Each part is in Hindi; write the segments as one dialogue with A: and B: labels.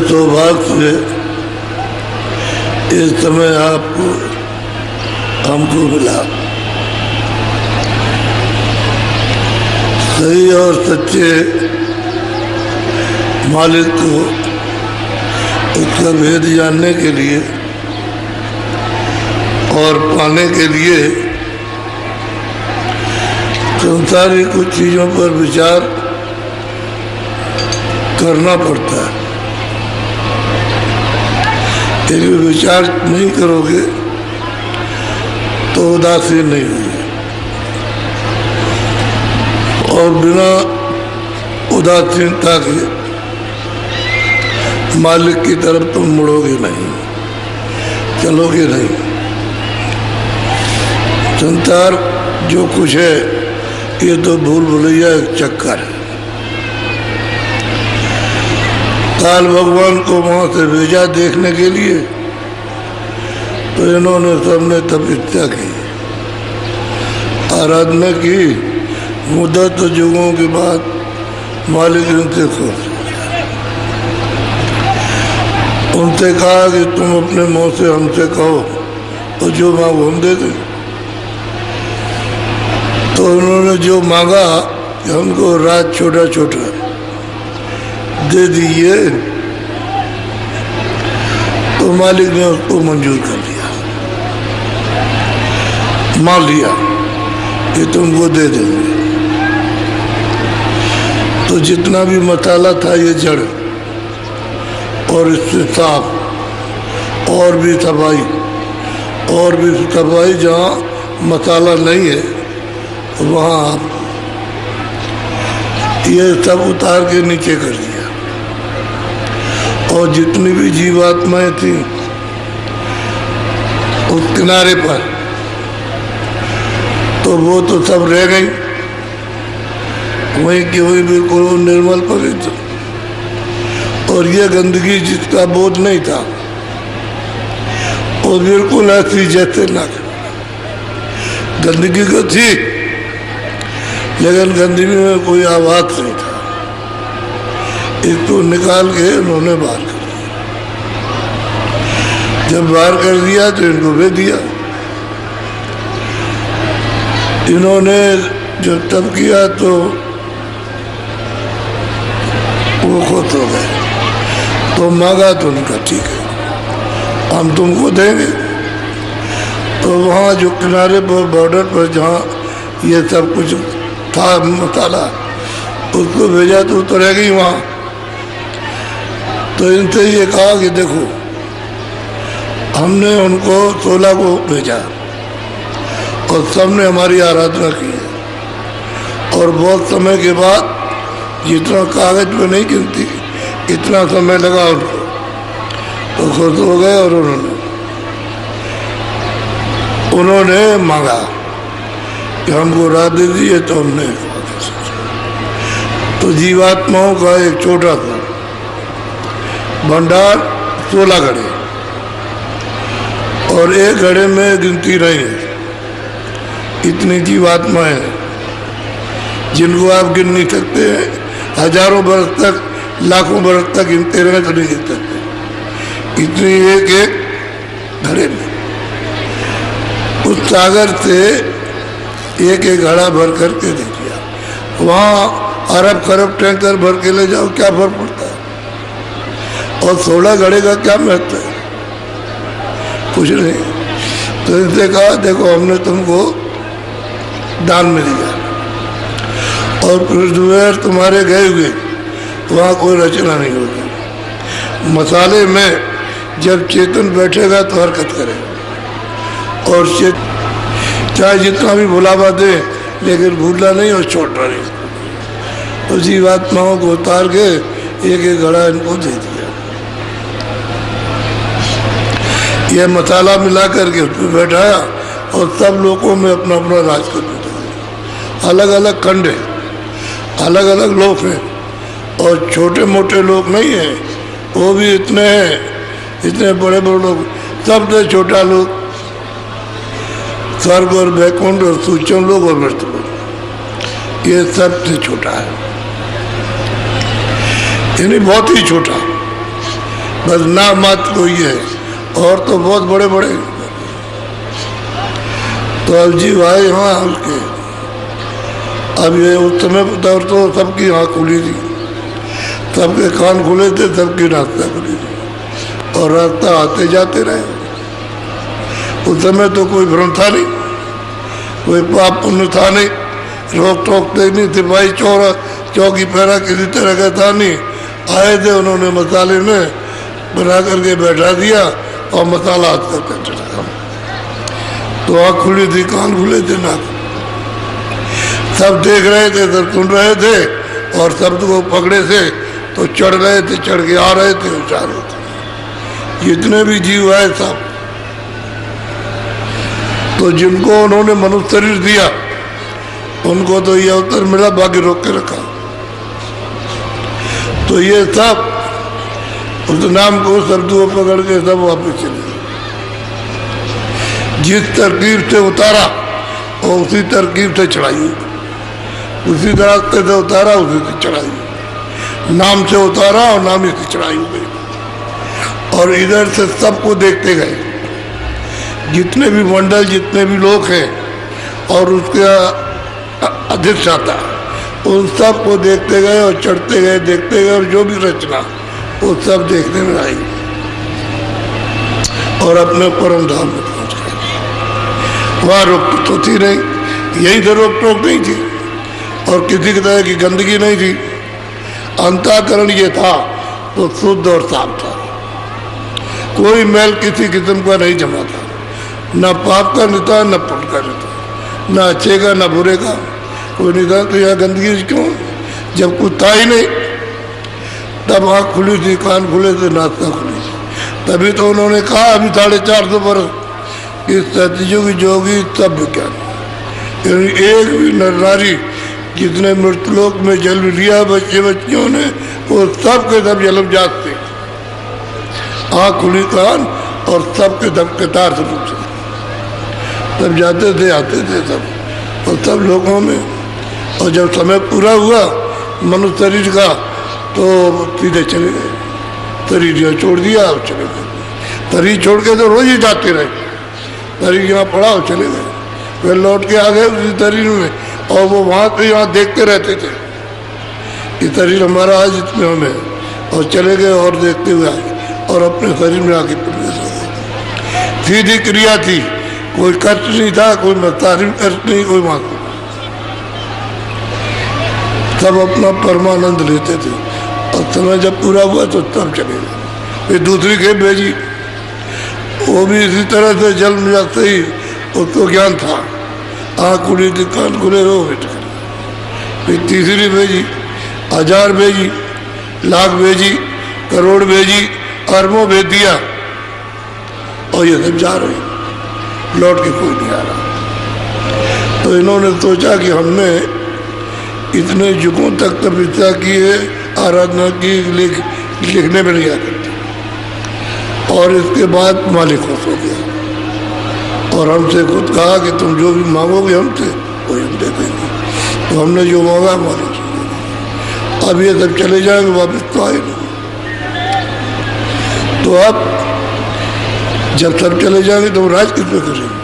A: सौभाग्य इस समय आपको हमको मिला। सही और सच्चे मालिक को उसका भेद जानने के लिए और पाने के लिए संसारी कुछ चीज़ों पर विचार करना पड़ता है। यदि विचार नहीं करोगे तो उदासीन नहीं होगे और बिना उदासीनता के मालिक की तरफ तुम मुड़ोगे नहीं, चलोगे नहीं। संसार जो कुछ है ये तो भूल भुलैया एक चक्कर है। काल भगवान को वहां से भेजा देखने के लिए, तो इन्होंने सबने तपस्या की, आराधना की। मुद्दत युगों के बाद मालिक इनसे खुश, उनसे कहा कि तुम अपने मुंह से हमसे कहो और जो मांगो हम दे दें। तो उन्होंने जो मांगा कि हमको राज छोटा छोटा दे दीजिए, तो मालिक ने उसको मंजूर कर लिया, मान लिया कि तुमको दे देंगे। तो जितना भी मसाला था ये जड़ और इससे साफ और भी सफाई जहाँ मसाला नहीं है वहाँ ये सब उतार के नीचे कर दिया। और जितनी भी जीवात्माएं थी उस किनारे पर, तो वो तो सब रह गई वहीं की वहीं, बिल्कुल निर्मल पवित्र। और ये गंदगी जिसका बोध नहीं था वो बिल्कुल ऐसी जैसे ना गंदगी तो थी, लेकिन गंदगी में कोई आवाज नहीं था। इसको निकाल के उन्होंने बाहर कर दिया। जब बाहर कर दिया तो इनको भेज दिया। इन्होंने जब तब किया तो वो खुश हो गए। तो मांगा तो उनका ठीक है हम तुमको देंगे। तो वहाँ जो किनारे पर बॉर्डर पर जहाँ ये सब कुछ था मसाला, उसको भेजा तो रह गई वहाँ। तो इनसे ये कहा कि देखो हमने उनको 16 को भेजा और सबने हमारी आराधना की है। और बहुत समय के बाद जितना कागज पे नहीं गिनती इतना समय लगा उनको, तो खुश हो गए। और उन्होंने मांगा कि हमको राह दे दिए, तो हमने तो जीवात्माओं का एक छोटा सा भंडार 16 घड़े, और एक घड़े में गिनती नहीं है। इतनी जीवात्माएं हैं जिनको आप गिन नहीं सकते हैं। हजारों बरस तक, लाखों बरस तक गिनते रहना तो नहीं गिन सकते। इतनी एक एक घड़े में उस सागर से एक एक घड़ा भर करके दे दिया। वहाँ अरब खरब टैंकर भर के ले जाओ, क्या फर्क पड़ता है। और 16 घड़े का क्या महत्व है, कुछ नहीं। तो इनसे कहा देखो हमने तुमको दान में दिया, और फिर तुम्हारे गए हुए वहाँ कोई रचना नहीं होगी। मसाले में जब चेतन बैठेगा तो हरकत करेगा, और चाहे जितना भी भुलावा दे लेकिन भूलना नहीं और छोड़ना नहीं। तो जीवात्माओं को उतार के एक एक घड़ा इनको दे दिया। यह मसाला मिला करके उस पर बैठाया और सब लोगों में अपना अपना राज कर दिया। अलग अलग खंड है, अलग अलग लोग हैं, और छोटे मोटे लोग नहीं हैं, वो भी इतने हैं, इतने बड़े बड़े लोग। सबसे छोटा लोग स्वर्ग और वैकुंठ और सूक्ष्म लोग और मृत लोग, ये सबसे छोटा है, यानी बहुत ही छोटा। बस नाम मात्र कोई है, और तो बहुत बड़े बड़े। तो अब जीव आए यहाँ हल्के। अब ये उस समय पर तो सबकी आँख खुली थी, सबके कान खुले थे, सबकी रास्ता खुली थी, और रास्ता आते जाते रहे। उस समय तो कोई भ्रम था नहीं, कोई पाप पुण्य था नहीं, रोक टोक नहीं, सिपाही चौकी पहरा किसी तरह का था नहीं। आए थे, उन्होंने मसाले में बना करके बैठा दिया और मसाला हाथ करके चढ़ा। तो आँख खुली थी, कान खुले थे, नाक सब देख रहे थे, सब सुन रहे थे, और शब्द को पकड़े थे तो चढ़ रहे थे, चढ़ के आ रहे थे, उछाल रहे थे। जितने भी जीव आए सब, तो जिनको उन्होंने मनुष्य शरीर दिया उनको तो ये अवसर मिला, बाकी रोक के रखा। तो ये सब उस नाम को शब्द को पकड़ के सब वापस चले। जिस तरकीब से उतारा और उसी तरकीब से चढ़ाई, उसी रास्ते से उतारा उसी से चढ़ाई, नाम से उतारा और नाम ही से चढ़ाई गई। और इधर से सबको देखते गए, जितने भी मंडल, जितने भी लोग हैं और उसके अधिष्ठाता, उन सब को देखते गए और चढ़ते गए, देखते गए, और जो भी रचना वो सब देखने में आई और अपने परम धाम में पहुंच गए। वहाँ रोक तो थी नहीं, यहीं से रोक टोक नहीं थी, और किसी की तरह की गंदगी नहीं थी। अंतःकरण ये था तो शुद्ध और साफ था, कोई मैल किसी किस्म का नहीं जमा था, न पाप का नहीं था, न पुण्य का नहीं था, न अच्छे का न बुरे का कोई नहीं था। तो यह गंदगी क्यों, जब कुछ था ही नहीं। तब आँख खुली थी, कान खुले थे, नास्ता खुली थी। तभी तो उन्होंने कहा अभी 450 वर्ष इस सतयुग जोगी सब विज्ञान, एक भी नर नारी जितने मृतलोक में जन्म लिया बच्चे बच्चियों ने, वो सब के सब जन्म जाते, आँख खुली कान, और सब के सब कतार से पूछते, तब जाते थे आते थे सब, और सब लोगों में। और जब समय पूरा हुआ मनुष्य शरीर का तो सीधे चले गए, शरीर यहाँ छोड़ दिया और चले गए। शरीर छोड़ के तो रोज ही जाते रहे, शरीर यहाँ पड़ा और चले गए, फिर लौट के आ गए उसी शरीर में, और वो वहाँ पे यहाँ देखते रहते थे कि शरीर हमारा आज इसमें हमें, और चले गए और देखते हुए आए और अपने शरीर में आके प्रवेश हो गए। सीधी क्रिया थी, कोई कष्ट नहीं था, कोई मतारिम कष्ट नहीं, कोई मांग, सब अपना परमानंद लेते थे। और समय जब पूरा हुआ तो तब चले गए। फिर दूसरी खेप भेजी, वो भी इसी तरह से जन्म जाते ही उसको ज्ञान था, आँख खुली थी, कान खुले हो बेटा। फिर तीसरी भेजी, 1000 भेजी, लाख भेजी, करोड़ भेजी, अरबों भेज दिया, और ये सब जा रहे, लौट के कोई नहीं आ रहा। तो इन्होंने सोचा कि हमने इतने युगों तक तपस्या की है, आराधना की, लिखने में नहीं आ सकती। और इसके बाद मालिक खुश हो गया और हमसे खुद कहा कि तुम जो भी मांगोगे हमसे वही हम दे देंगे। तो हमने जो मांगा मालिक, अब ये सब चले जाएंगे, वापस तो आए नहीं। तो अब जब सब चले जाएंगे तो राज किस पे करेंगे।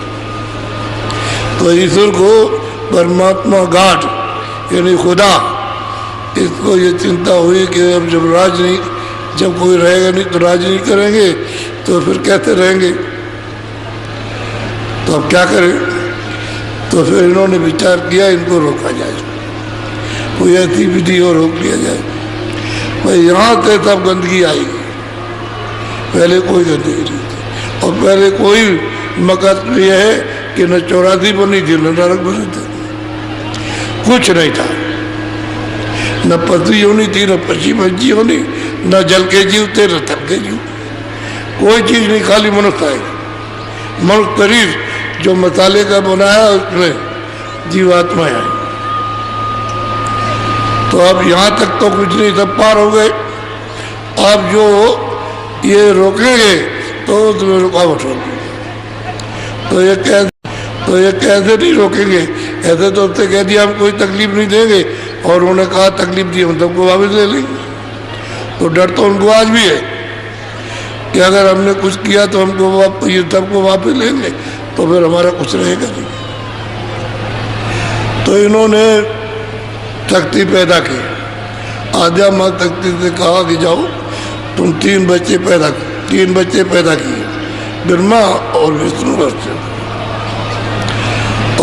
A: तो ईश्वर को परमात्मा गाठ यानी खुदा, इसको ये चिंता हुई कि अब जब राज नहीं, जब कोई रहेगा नहीं तो राज नहीं करेंगे तो फिर कैसे रहेंगे, तो अब क्या करें। तो फिर इन्होंने विचार किया इनको रोका जाए, कोई ऐसी विधि और रोक लिया जाए। भाई यहाँ से सब गंदगी आएगी, पहले कोई गंदगी नहीं थी, और पहले कोई मकसद ये है कि न 84 बनी थी न नरक बने थे, कुछ नहीं था, न पशु योनि थी, न पक्षी पंछी योनि, न जल के जीव थे, न थल के जीव, कोई चीज नहीं, खाली मनुष्य है। मनुष्य शरीर जो मसाले का बनाया उसमें जीवात्मा है। तो अब यहाँ तक तो कुछ नहीं, सब पार हो गए। अब जो ये रोकेंगे तो उसमें रुकावट होगी। तो ये कैसे नहीं रोकेंगे, ऐसे तो उससे कह दिया हम कोई तकलीफ नहीं देंगे, और उन्होंने कहा तकलीफ दी हम सबको वापस ले लेंगे। तो डर तो उनको आज भी है, कि अगर हमने कुछ किया तो हमको ये सबको वापस लेंगे, तो फिर हमारा कुछ रहेगा नहीं। तो इन्होंने शक्ति पैदा की। आद्या माँ शक्ति से कहा कि जाओ तुम तीन बच्चे पैदा किए, ब्रह्मा और विष्णु और शिव,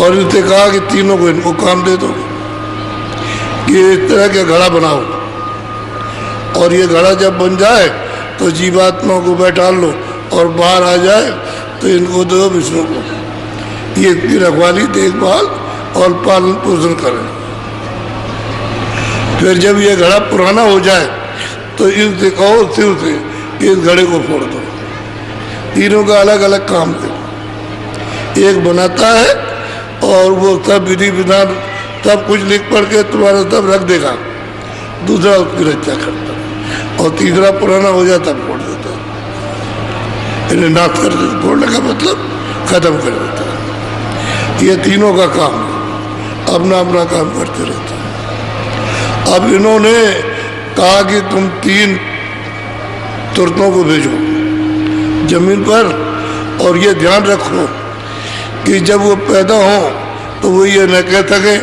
A: और इनसे कहा कि तीनों को इनको काम दे दो कि इस तरह का घड़ा बनाओ, और ये घड़ा जब बन जाए तो जीवात्मा को बैठा लो, और बाहर आ जाए तो इनको दो विष्णु को, ये इसकी रखवाली देखभाल और पालन पोषण करें। फिर जब ये घड़ा पुराना हो जाए तो इनसे कहो शिव से इस घड़े को फोड़ दो। तीनों का अलग अलग काम है, एक बनाता है और वो सब विधि विधान सब कुछ लिख पढ़ के तुम्हारा सब रख देगा, दूसरा उसकी रक्षा करता है, और तीसरा पुराना हो जाता फोड़ देता है। इन्हें नाश कर देता, फोड़ने का मतलब खत्म कर देता है। ये तीनों का काम है, अपना अपना काम करते रहते हैं। अब इन्होंने कहा कि तुम तीन तुरतों को भेजो जमीन पर, और ये ध्यान रखो कि जब वो पैदा हो तो वो ये न कह सके,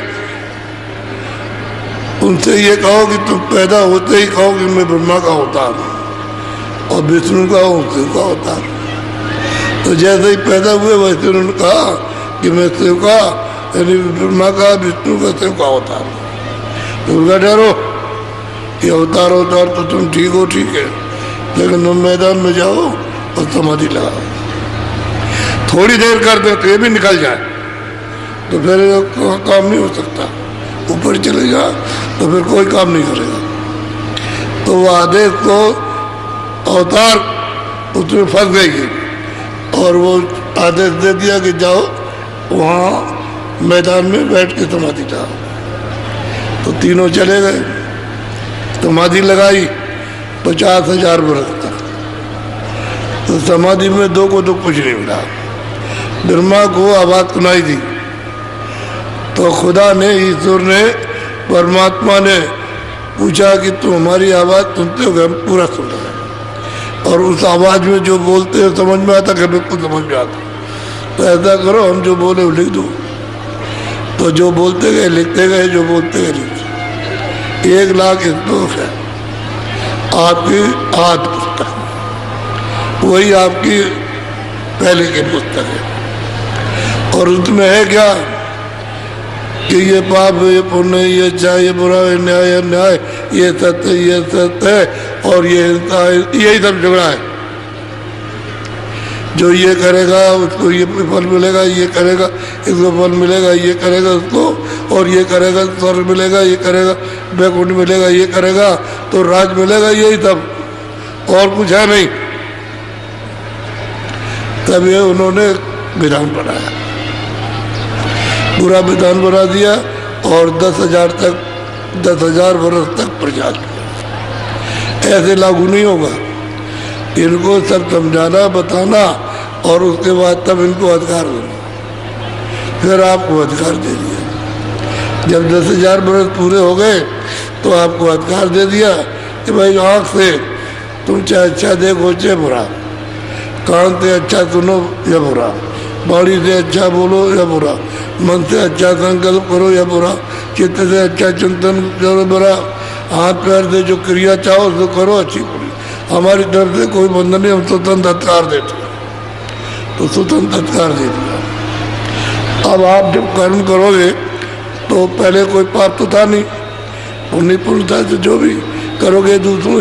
A: उनसे ये कहो कि तुम पैदा होते ही कहो कि मैं ब्रह्मा का अवतार हूँ और विष्णु का हूँ, शिव का अवतार। तो जैसे ही पैदा हुए वैसे उन्होंने कहा कि मैं शिव का, यानी ब्रह्मा का, विष्णु का, शिव का अवतार हूँ। तो उनका डरो ये अवतार तो तुम ठीक हो, ठीक है, लेकिन तुम मैदान में जाओ और समाधि लगाओ, थोड़ी देर कर दे तो ये भी निकल जाए तो फिर काम नहीं हो सकता। ऊपर चले जा तो फिर कोई काम नहीं करेगा। तो वो आदेश को अवतार उसमें फंस गई और वो आदेश दे दिया कि जाओ वहाँ मैदान में बैठ के समाधि लगाओ। तो तीनों चले गए, समाधि लगाई 50,000 वर्ष तक। तो समाधि में दो को तो कुछ नहीं मिला। ब्रह्मा को आवाज सुनाई दी तो खुदा ने, ईश्वर ने, परमात्मा ने पूछा कि तुम हमारी आवाज़ सुनते हो? हम पूरा सुन रहे हैं, और उस आवाज़ में जो बोलते हो समझ में आता, कि बिल्कुल समझ में आता। तो ऐसा करो हम जो बोले वो लिख दो। तो जो बोलते गए लिखते गए, जो बोलते गए लिखते। 1 लाख श्लोक है आपकी आद पुस्तक, वही आपकी पहले की पुस्तक है। और उसमें है क्या कि ये पाप, ये पुण्य, ये अच्छा, ये बुरा, ये न्याय, अन्याय, ये सत्य, ये सत्य है, और ये हिंसा है, यही सब झगड़ा है। जो ये करेगा उसको ये फल मिलेगा, ये करेगा इसको फल मिलेगा, ये करेगा उसको, और ये करेगा स्वर्ग मिलेगा, ये करेगा वैकुंठ मिलेगा, ये करेगा तो राज मिलेगा, यही सब, और कुछ है नहीं। तब ये उन्होंने विधान बनाया, पूरा विधान बना दिया, और 10,000 वर्ष तक प्रचार किया। ऐसे लागू नहीं होगा, इनको सब समझाना, बताना, और उसके बाद तब इनको अधिकार देना। फिर आपको अधिकार दे दिया। जब 10,000 वर्ष पूरे हो गए तो आपको अधिकार दे दिया कि भाई आँख से तुम चाहे अच्छा देखो चाहे बुरा, कान से अच्छा सुनो या बुरा, वाणी से अच्छा बोलो या बुरा, मन से अच्छा संकल्प करो या बुरा, चित्त से अच्छा चिंतन करो बुरा, हाथ पैर से जो क्रिया चाहो उसको करो, अच्छी बुरी। हमारी तरफ से कोई बंधन नहीं, हम स्वतंत्र अधिकार देते हैं, तो स्वतंत्र अधिकार दे दिया। अब आप जब कर्म करोगे तो पहले कोई पाप तो था नहीं, पुण्य पुण्य था, तो जो भी करोगे दूसरों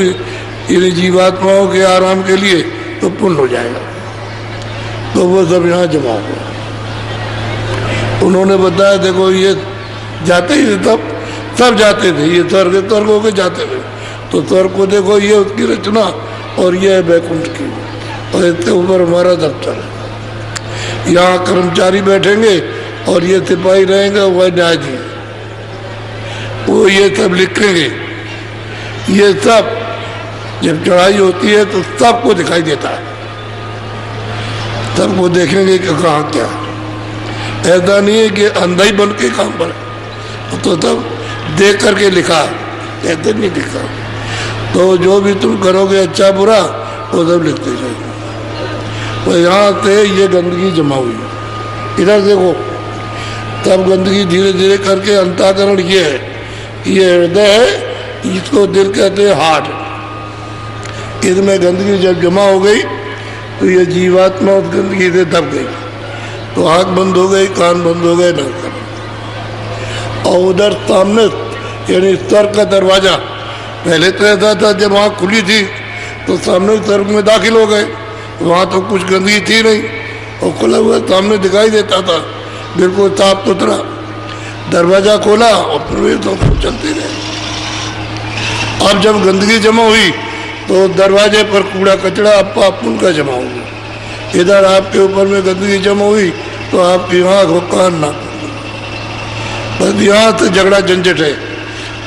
A: इन जीवात्माओं के आराम के लिए तो पुण्य हो जाएगा। तो वो सब यहाँ जमा हुआ। उन्होंने बताया देखो ये जाते ही तब सब जाते थे, ये स्वर्ग होके जाते थे। तो स्वर्ग को देखो, ये उसकी रचना, और ये है वैकुंठ की, और इसके ऊपर हमारा दफ्तर है। यहाँ कर्मचारी बैठेंगे और ये सिपाही रहेंगे, वह न्यायाधीश, वो ये सब लिखेंगे। ये सब जब चढ़ाई होती है तो सबको दिखाई देता है, सबको देखेंगे कि कहाँ क्या। ऐसा नहीं है कि अंधा ही बन के काम पर, तो तब देख करके लिखा, ऐसे नहीं लिखा। तो जो भी तुम करोगे अच्छा बुरा वो सब लिखते जाएंगे। तो यहाँ से ये गंदगी जमा हुई, इधर देखो, तब गंदगी धीरे धीरे करके अंतःकरण ये है, ये हृदय है, इसको दिल कहते हैं हार्ट। इसमें गंदगी जब जमा हो गई तो ये जीवात्मा उस गंदगी से दब गई, तो आँख बंद हो गई, कान बंद हो गए, नाक। और उधर सामने यानी स्वर्ग का दरवाजा, पहले तो ऐसा था जब आँख खुली थी तो सामने स्वर्ग में दाखिल हो गए, वहाँ तो कुछ गंदगी थी नहीं, और खुला हुआ सामने दिखाई देता था, बिल्कुल साफ सुथरा। दरवाजा खोला और प्रवेश तो चलते रहे। अब जब गंदगी जमा हुई तो दरवाजे पर कूड़ा कचरा अपा का जमा हो गया। इधर आपके ऊपर में गंदगी जमा हुई तो आपकी आँख और कान ना, बस यहाँ से झगड़ा झंझट है।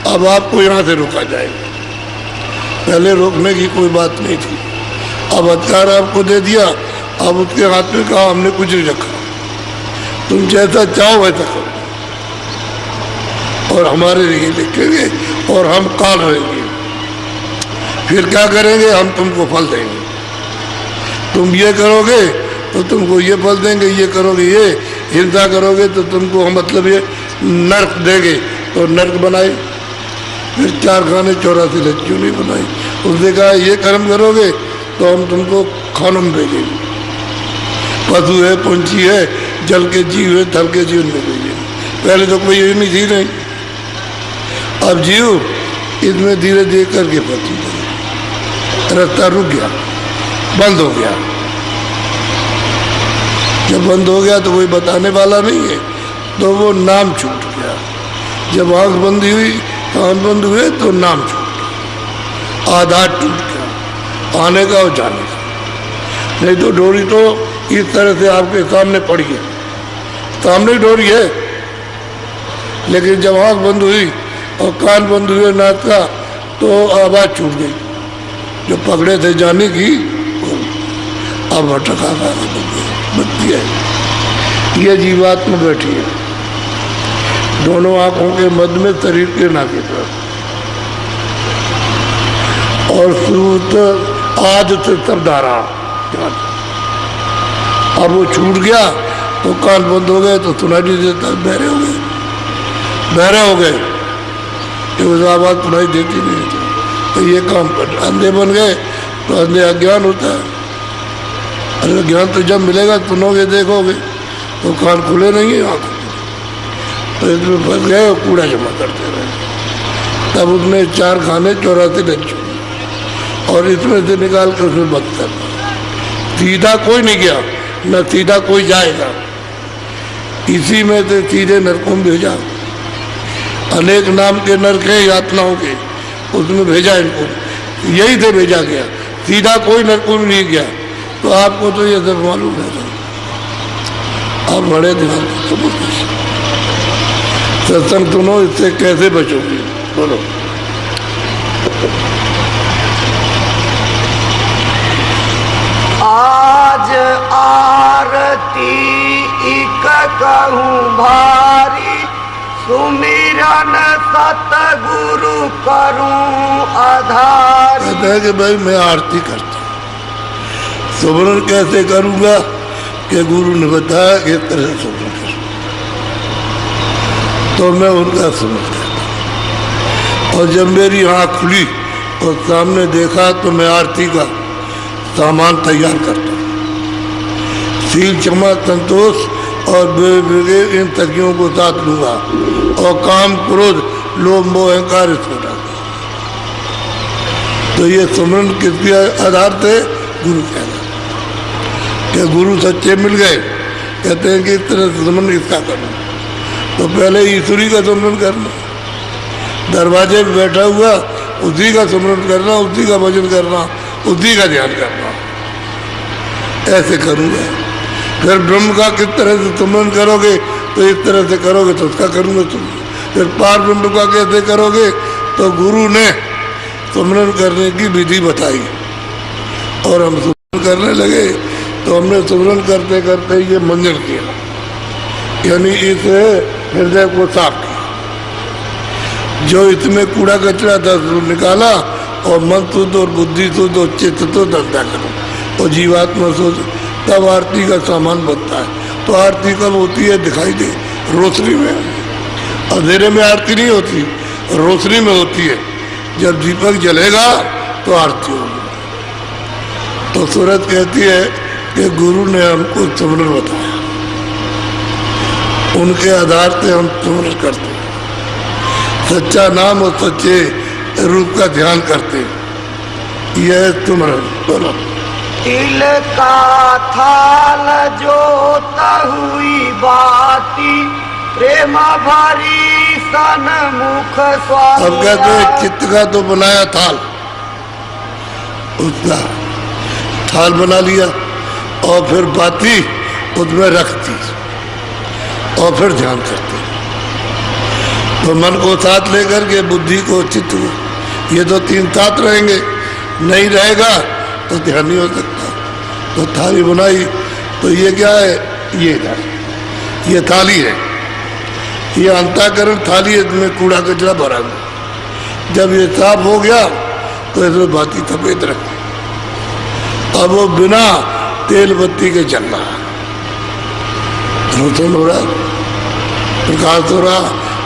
A: अब आपको यहाँ से रोका जाएगा, पहले रोकने की कोई बात नहीं थी, अब अधिकार आपको दे दिया। अब उसके हाथ में कहा हमने कुछ नहीं रखा, तुम जैसा चाहो वैसा करो, और हमारे लिए लिखेंगे और हम काल रहेंगे। फिर क्या करेंगे, हम तुमको फल देंगे, तुम ये करोगे तो तुमको ये फल देंगे, ये करोगे ये, हिंसा करोगे तो तुमको हम मतलब ये नर्क देंगे। तो नर्क बनाए, फिर 4 खाने 84 लच्चू नहीं बनाई। उसने कहा ये कर्म करोगे तो हम तुमको खानों में भेजेंगे, पशु है, पंछी है, जल के जीव है, थल के जीव में भेजेंगे। पहले तो कोई ये नहीं थी नहीं, अब जीव इसमें धीरे धीरे करके पहुंची, रास्ता रुक गया, बंद हो गया। जब बंद हो गया तो कोई बताने वाला नहीं है, तो वो नाम छूट गया। जब आंख बंद हुई, कान बंद हुए तो नाम छूट गया, आधार टूट गया, आने का और जाने का। नहीं तो डोरी तो इस तरह से आपके सामने पड़ी है, सामने डोरी है, लेकिन जब आंख बंद हुई और कान बंद हुए नाक का, तो आवाज़ छूट गई। जो पकड़े थे जाने की, अब भटका बत्ती है। ये जीवात्मा बैठी है दोनों आंखों के मध्य में, शरीर के नाके पर, और सूत आज से सब धारा। अब वो छूट गया तो कान बंद हो गए, तो सुनाई नहीं देता, बहरे हो गए, बहरे हो गए, तो आवाज़ सुनाई देती नहीं थी। तो ये काम कर, अंधे बन गए तो अंधे अज्ञान होता है। अरे ज्ञान तो जब मिलेगा, सुनोगे देखोगे, तो कान खुले नहीं है, आँख, तो इसमें फंस गए और कूड़ा जमा करते रहे। तब उसने 4 खाने 84 लच्चू, और इसमें से निकाल कर उसमें बंद कर। सीधा कोई नहीं गया, न सीधा कोई जाएगा, इसी में से सीधे नरकों में भेजा। अनेक नाम के नरक है, यातनाओं के, उसमें भेजा इनको, यही से भेजा गया, सीधा कोई नरकों में नहीं गया। तो आपको तो ये सब मालूम है, आप बड़े ध्यान सत्संग सुनो, इससे कैसे बचोगे, बोलो।
B: आज आरती इक कहूँ भारी, सुमिरन सतगुरु करूं आधार।
A: कहता है कि भाई मैं आरती करता हूँ, सुमिरन कैसे करूँगा, कि गुरु ने बताया कि इस तरह से सुमिरन कर, तो मैं उनका सुमिरन करता। और जब मेरी आँख खुली और सामने देखा, तो मैं आरती का सामान तैयार करता हूँ। सील, क्षमा, संतोष और इन तकियों को साथ लूंगा, और काम, क्रोध, लोभ, मोह, अहंकार इसको डालूंगा। तो ये सुमरन किसके आधार से, गुरु के आधार। क्या गुरु सच्चे मिल गए, कहते हैं कि इस तरह से सुमरन इसका करना। तो पहले ईश्वरी का सुमरन करना, दरवाजे पे बैठा हुआ उसी का सुमरन करना, उसी का भजन करना, उसी का ध्यान करना। ऐसे करूँगा। फिर ब्रह्म का किस तरह से सुमरन करोगे, तो इस तरह से करोगे तो उसका करूँगा तुम। फिर पार ब्रह्म का कैसे करोगे, तो गुरु ने सुमरन करने की विधि बताई, और हम सुमरन करने लगे। तो हमने सुमरन करते करते ये मंजन किया, यानी इस हृदय को साफ किया। जो इसमें कूड़ा कचरा था निकाला, और मन शुद्ध और बुद्धि शुद्ध और चित्त तो धंधा करो और जीवात्मा शुद्ध, तब आरती का सामान बनता है। तो आरती कब होती है? दिखाई दे रोशनी में। अंधेरे में आरती नहीं होती, रोशनी में होती है। जब दीपक जलेगा तो आरती होगी। तो सूरत कहती है कि गुरु ने हमको सुमरन बताया, उनके आधार से हम सुमरन करते हैं, सच्चा नाम और सच्चे रूप का ध्यान करते हैं। यह सुमरन। बोलो।
B: तिल का थाल जोत हुई बाती, प्रेम भरी सन्मुख स्वामी।
A: अब कहते हैं चित्त का तो बनाया थाल, उसका थाल बना लिया और फिर बाती उसमें रखती और फिर ध्यान करते। तो मन को साथ लेकर के बुद्धि को चित्त को, ये तो तीन साथ रहेंगे, नहीं रहेगा तो ध्यान नहीं हो सकता। तो थाली बनाई, तो ये क्या है? ये थाली है, ये अंताकरण थाली है, इसमें कूड़ा कचरा भरा हुआ। जब ये साफ हो गया तो इसमें बाती सफेद रखी। अब वो बिना तेल बत्ती के चल रहा, रोशन हो रहा, प्रकाश हो रहा,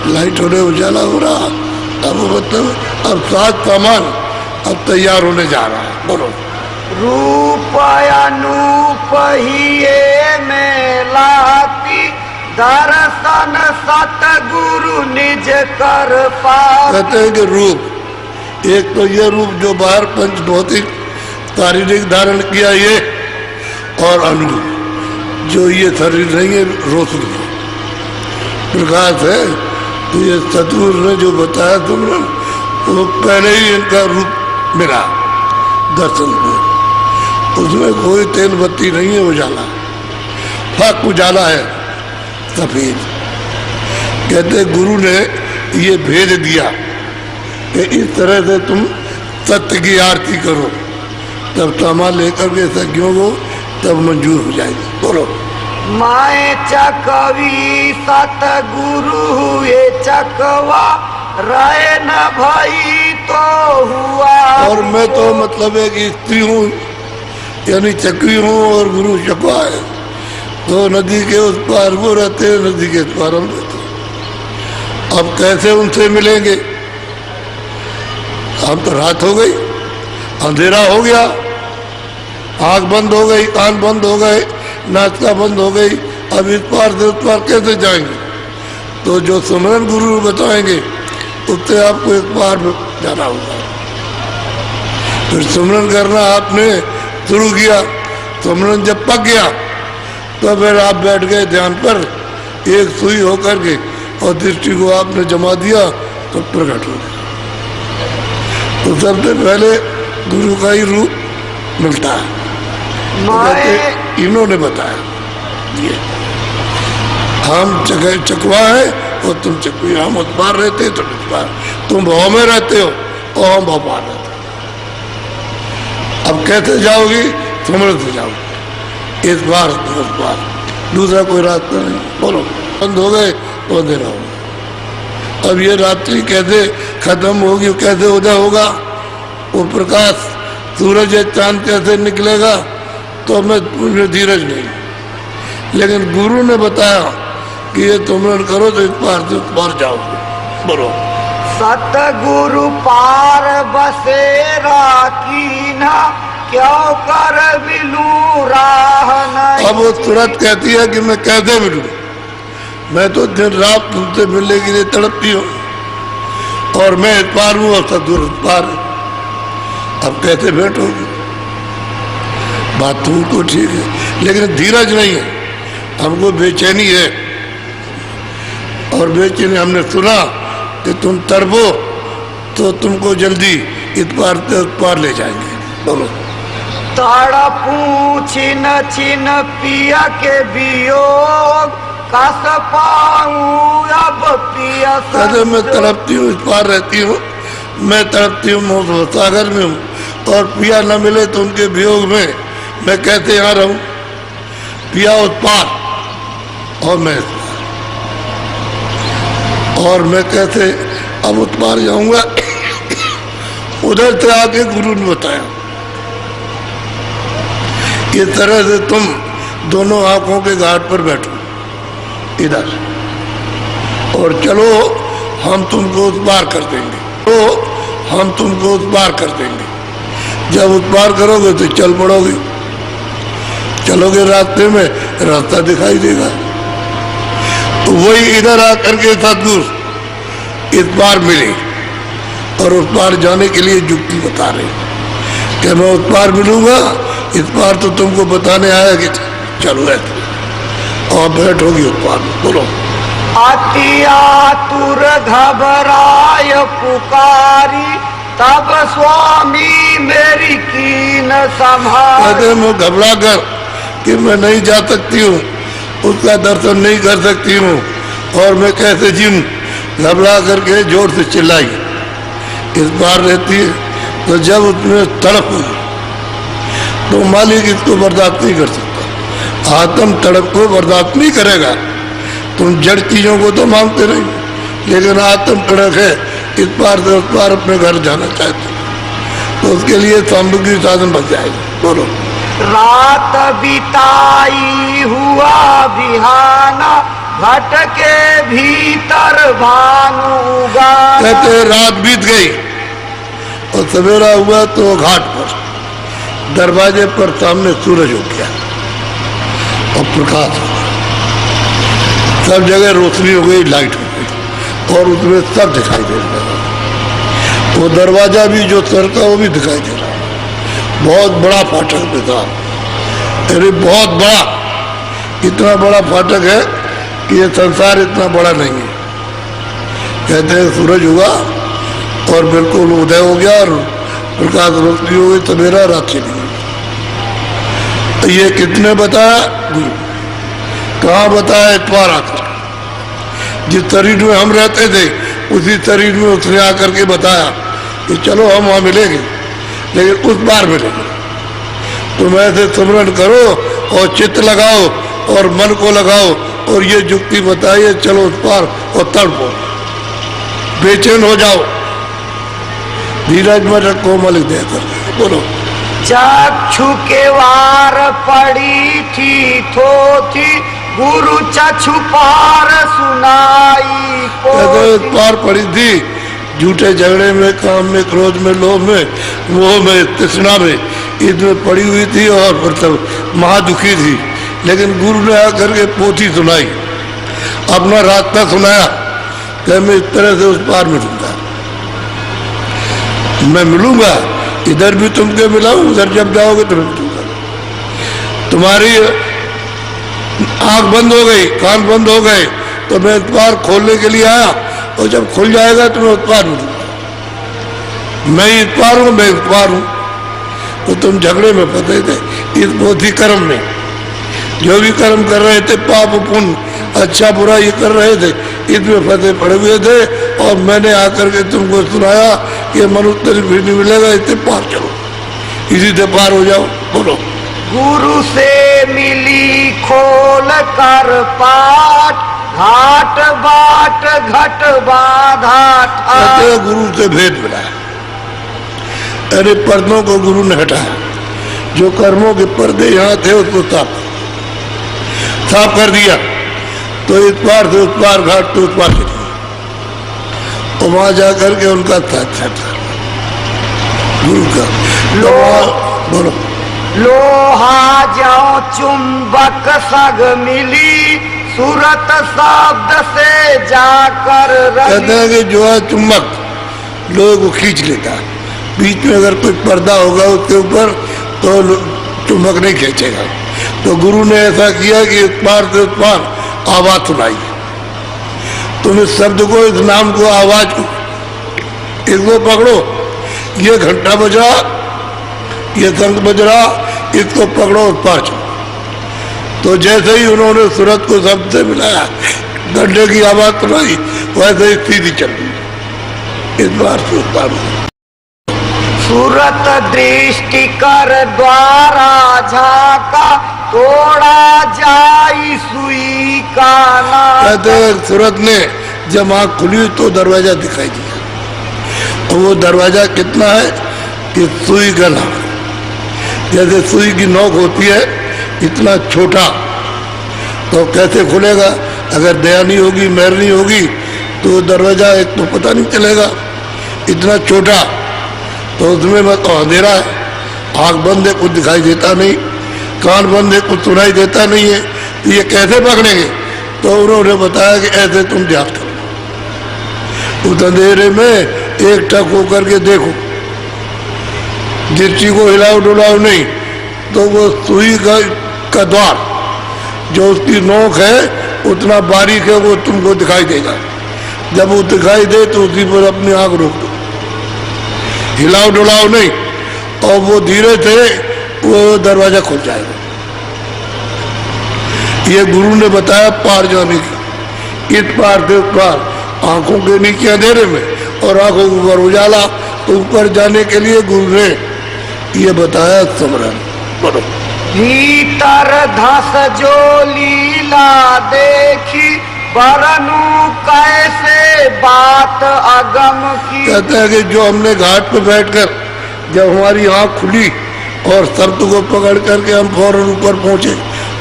A: लाइट हो रहा, उजाला हो रहा। अब वो मतलब अब सात सामान अब तैयार होने जा रहा है। बोलो।
B: रूप अनूप ही में लाती, दर्शन सतगुरु निज कर पा।
A: कहते हैं कि रूप, एक तो ये रूप जो बाहर पंच भौतिक शारीरिक धारण किया ये, और अनुभव जो ये शरीर नहीं है, रोशनी प्रकाश है। तो ये सतगुरु ने जो बताया तुमने, वो पहले ही इनका रूप मिला दर्शन को। उसमें कोई तेल बत्ती नहीं है, उजाला फाक उजाला है सफेद। कहते गुरु ने ये भेज दिया कि इस तरह से तुम सत्य की आरती करो, तब तमा लेकर के सज्ञों को तब मंजूर हो जाएगी। बोलो।
B: माए चकवी सतगुरु हुए चकवा, रहे न भाई तो हुआ।
A: और मैं तो मतलब एक स्त्री हूँ, यानी चकवी हूँ और गुरु चकवा है। तो नदी के उस पार वो रहते हैं, नदी के उस पार हम रहते हैं। अब कैसे उनसे मिलेंगे? हम तो रात हो गई, अंधेरा हो गया, आँख बंद हो गई, कान बंद हो गए, नाश्ता बंद हो गई। अब इस पार से उस पार कैसे जाएंगे? तो जो सुमरन गुरु बताएंगे उससे आपको एक बार जाना होगा। फिर सुमरन करना आपने शुरू किया, सुमरन जब पक गया तो फिर आप बैठ गए ध्यान पर, एक सुई होकर के, और दृष्टि को आपने जमा दिया तो प्रकट हो गया। तो सबसे पहले गुरु का ही रूप मिलता है। तो इन्होंने बताया ये हम चकवा है और तुम चकवी, हम उस पार रहते हो, तुम इस पार, तुम भाव में रहते हो और हम भाव पार रहते हो। अब कैसे जाओगी? सुमरन से जाओगी, इस बार उस बार, दूसरा कोई रास्ता नहीं। बोलो। बंद हो गए तो अंधेरा होगा। अब ये रात्रि कैसे खत्म होगी, कैसे उदय होगा? वो प्रकाश सूरज या चांद कैसे निकलेगा? तो मुझे धीरज नहीं। लेकिन गुरु ने बताया कि ये तुमरन करो तो इस पार से उस पार जाओगे। बोलो।
B: सतगुरु पार बसेरा कीना, क्यों कर मिलूं राह नहीं।
A: अब वो तुरंत कहती है कि मैं कैसे मिलूं, मैं तो दिन रात तुमसे मिलने के लिए तड़पती हूँ, और मैं इस पार हूँ और सतगुरु इस पार है। अब कैसे बैठोगे? बात तुमको ठीक है, लेकिन धीरज नहीं है, हमको बेचैनी है। और बेचैनी हमने सुना कि तुम तड़पो तो तुमको जल्दी इस पार से उस पार ले जाएंगे। बोलो।
B: तड़पूं छिन छिन पिया के वियोग, कस पाऊं अब पिया।
A: कहते मैं तड़पती हूँ, इस पार रहती हूँ, मैं तड़पती हूँ, सागर में हूँ, और पिया न मिले तो उनके वियोग में मैं कैसे यहाँ रहूं? पिया उस पार और मैं इस पार, और मैं कैसे अब उस पार जाऊंगा? उधर से आके गुरु ने बताया, इस तरह से तुम दोनों आंखों के घाट पर बैठो इधर, और चलो हम तुमको उस पार कर देंगे, तो हम तुमको उस पार कर देंगे। जब उस पार करोगे तो चल पड़ोगे, चलोगे रास्ते में रास्ता दिखाई देगा। तो वही इधर आकर के सदगुरु इस पार मिले और उस पार जाने के लिए युक्ति बता रहे कि मैं उस पार मिलूंगा, इस पार तो तुमको बताने आया कि चलो ऐसे और बैठोगी उस पार में। बोलो।
B: अति आतुर घबराय पुकारी, तब स्वामी मेरी कीन संभाल।
A: कहते मैं घबरा कर कि मैं नहीं जा सकती हूँ, उसका दर्शन नहीं कर सकती हूँ और मैं कैसे जीऊँ, घबरा करके जोर से चिल्लाई। इस बार रहती है तो जब उसमें तड़प हुई तो मालिक इसको बर्दाश्त नहीं कर सकता, आत्म तड़प को बर्दाश्त नहीं करेगा। तुम जड़ चीजों को तो मांगते नहीं, लेकिन आत्म तड़प है, इस पार से उस पार अपने घर जाना चाहते, तो उसके लिए सामग्री साधन बच जाएगा। बोलो।
B: रात बिताई हुआ बिहाना, घट के भीतर भानुगा।
A: कहते रात बीत गई और सवेरा हुआ तो घाट पर दरवाजे पर सामने सूरज हो गया और प्रकाश हो गया, सब जगह रोशनी हो गई, लाइट हो गई और उसमें सब दिखाई दे रहा है। वो दरवाजा भी जो सर का वो भी दिखाई दे रहा है। बहुत बड़ा फाटक पे था, अरे बहुत बड़ा, इतना बड़ा फाटक है कि ये संसार इतना बड़ा नहीं है। कहते हैं सूरज हुआ और बिल्कुल उदय हो गया और प्रकाश रोशनी हो गई, सवेरा रात चली गई। तो ये कितने बताया? गुरु। कहाँ बताया? इतवार आकर, जिस शरीर में हम रहते थे उसी शरीर में उसने आकर के बताया कि चलो हम वहाँ मिलेंगे, लेकिन उस बार मिलेंगे। तुम ऐसे स्मरण करो और चित्त लगाओ और मन को लगाओ और ये युक्ति बताइए, चलो उस पार और तड़पो, बेचैन हो जाओ, धीरज में रखो, मलिक देकर। बोलो।
B: चक्षु के वार पड़ी थी थोथी, गुरु चक्षु पार सुनाई
A: पोथी। पार पड़ी थी, झूठे झगड़े में, काम में, क्रोध में, लोभ में, मोह में, तृष्णा में, इसमें पड़ी हुई थी और मतलब महादुखी थी। लेकिन गुरु ने आकर के पोथी सुनाई, अपना रास्ता सुनाया कि मैं इस तरह से उस पार मिलूंगा, मैं मिलूंगा, इधर भी तुमको मिलाऊं, उधर जब जाओगे तो मिलूंगा। तुम्हारी आंख बंद हो गई, कान बंद हो गए, तो मैं इस पार खोलने के लिए आया और जब खुल जाएगा तो मैं उस पार मिलूंगा। मैं इस पार हूं, मैं इस पार हूं। तो तुम झगड़े में फंसे थे इस बोधि कर्म में, जो भी कर्म कर रहे थे, पाप पुण्य, अच्छा बुरा ये कर रहे थे, इसमें फंसे पड़े हुए थे। और मैंने आकर के तुमको सुनाया कि मनुष्य भी नहीं मिलेगा, इससे पार चलो, इसी से पार हो जाओ। बोलो।
B: गुरु से मिली खोल कर पाठ, घाट बाट घट बाधा ठाठ।
A: गुरु से भेद मिला, अरे पर्दों को गुरु ने हटाया, जो कर्मों के पर्दे यहाँ थे उसको साफ कर दिया। तो इस पार से उस पार, घाट तो उस पार चली, और वहां जाकर के उनका साक्षात्कार गुरु का। बोलो।
B: लोहा जाओ चुंबक सग मिली, सूरत शब्द से जाकर
A: कहते हैं कि जो है चुंबक लोगों को खींच लेता है, बीच में अगर कोई पर्दा होगा उसके ऊपर तो चुंबक नहीं खींचेगा। तो गुरु ने ऐसा किया कि इस पार से उस पार आवाज सुनाई। तुम इस शब्द को, इस नाम को, आवाज को, इसको पकड़ो, ये घंटा बज रहा, ये शंख बज रहा, इसको पकड़ो, उस पार चलो। तो जैसे ही उन्होंने सूरत को शब्द से मिलाया, घंटे की आवाज सुनाई, वैसे ही सीधी चल गई, इस बार से उस पार।
B: सूरत दृष्टि कर द्वारा झाका, तोड़ा जाई सुई का नाता।
A: कहते सूरत ने जब आँख खुली तो दरवाजा दिखाई दिया और वो दरवाजा कितना है कि सुई का नाम, जैसे सुई की नोक होती है इतना छोटा, तो कैसे खुलेगा? अगर दया नहीं होगी, मेहर नहीं होगी तो वो दरवाजा एक तो पता नहीं चलेगा, इतना छोटा। तो उसमें बस अंधेरा है, आँख बंद है, कुछ दिखाई देता नहीं, कान बंद है, कुछ सुनाई देता नहीं है, तो ये कैसे पकड़ेंगे? तो उन्होंने बताया कि ऐसे तुम ध्यान करो, उस अंधेरे में एक टक होकर के देखो, दृष्टि को हिलाओ डुलाओ नहीं, तो वो सुई का द्वार जो उसकी नोक है उतना बारीक है, वो तुमको दिखाई देगा। जब वो दिखाई दे तो उसी पर अपनी आंख रोक दो, हिलाओ डुलाओ नहीं, और वो धीरे से वो दरवाजा खुल जाएगा। ये गुरु ने बताया पार जाने की, इस पार से उस पार, आंखों के नीचे अंधेरे में और आंखों के ऊपर उजाला, तो ऊपर जाने के लिए गुरु ने ये बताया समरण। बोलो।
B: भीतर धस जो लीला देखी, बरनु कैसे बात अगम की।
A: कहते हैं कि जो हमने घाट पर बैठकर जब हमारी आंख खुली और शर्त को पकड़ करके हम फौरन ऊपर पहुंचे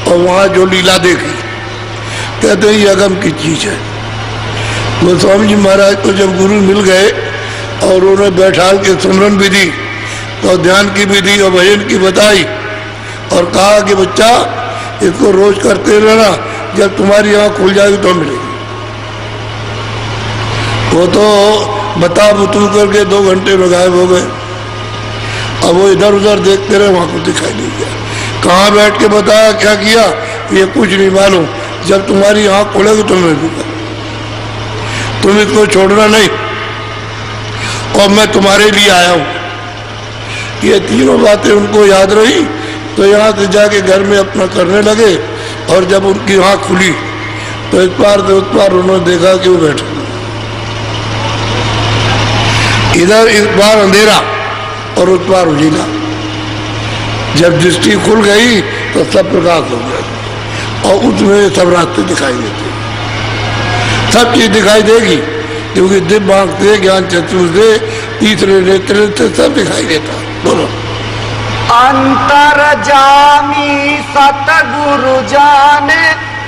A: और वहां जो लीला देखी, कहते हैं ये अगम की चीज है। गोस्वामी जी महाराज को जब गुरु मिल गए और उन्होंने बैठाल के सुमरन विधि तो ध्यान की विधि और भजन की बताई और कहा कि बच्चा इसको रोज करते रहना, जब तुम्हारी आंख खुल जाएगी तो मिलेगी। वो तो बता बुतू करके 2 घंटे में गायब हो गए। अब वो इधर उधर देखते रहे, वहां कुछ दिखाई नहीं दिया। कहाँ बैठ के बताया, क्या किया, ये कुछ नहीं मालूम। जब तुम्हारी आंख खुलेगी तो मिलेगा, तुम इसको छोड़ना नहीं, और मैं तुम्हारे लिए आया हूं। ये तीनों बातें उनको याद रही, तो यहाँ से जाके घर में अपना करने लगे। और जब उनकी आंख खुली तो इस पार से उस पार उन्होंने देखा कि वो बैठे, इधर इस बार अंधेरा और उस पार उजीला। जब दृष्टि खुल गई तो सब प्रकाश हो गया और उसमें सब रास्ते दिखाई देते, सब चीज दिखाई देगी, क्योंकि दिव्य आंख से, ज्ञान चक्षु से, तीसरे नेत्र से सब दिखाई देता। बोलो।
B: अंतर जामी सतगुरु जाने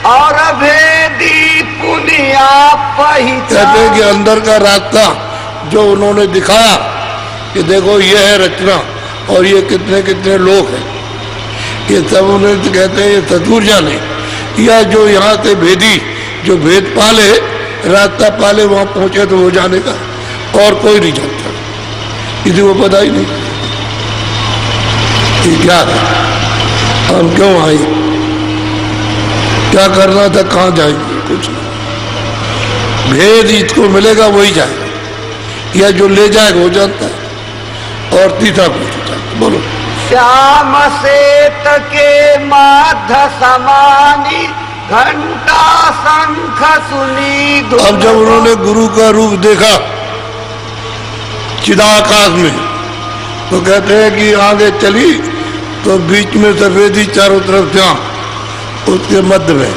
B: और भेदी पुनिया पहचान।
A: कहते हैं कि अंदर का रास्ता जो उन्होंने दिखाया कि देखो ये है रचना और ये कितने कितने लोग हैं, ये सब उन्हें कहते हैं ये सतगुरु जाने, या जो यहाँ से भेदी जो भेद पाले, रास्ता पाले, वहां पहुंचे तो वो जाने का, और कोई नहीं जानता, किसी को पता ही नहीं कि क्या है, हम क्यों आए, क्या करना था, कहाँ जाएंगे, कुछ नहीं। भेद इसको मिलेगा वही जाएगा, या जो ले जाएगा वो जानता है। और तीसरा पूछता, बोलो।
B: श्याम सेत के माध्य समानी, घंटा शंख सुनी।
A: अब जब उन्होंने गुरु का रूप देखा चिदाकाश में, तो कहते हैं कि आगे चली तो बीच में सफेदी, चारों तरफ श्याम, उसके मध्य में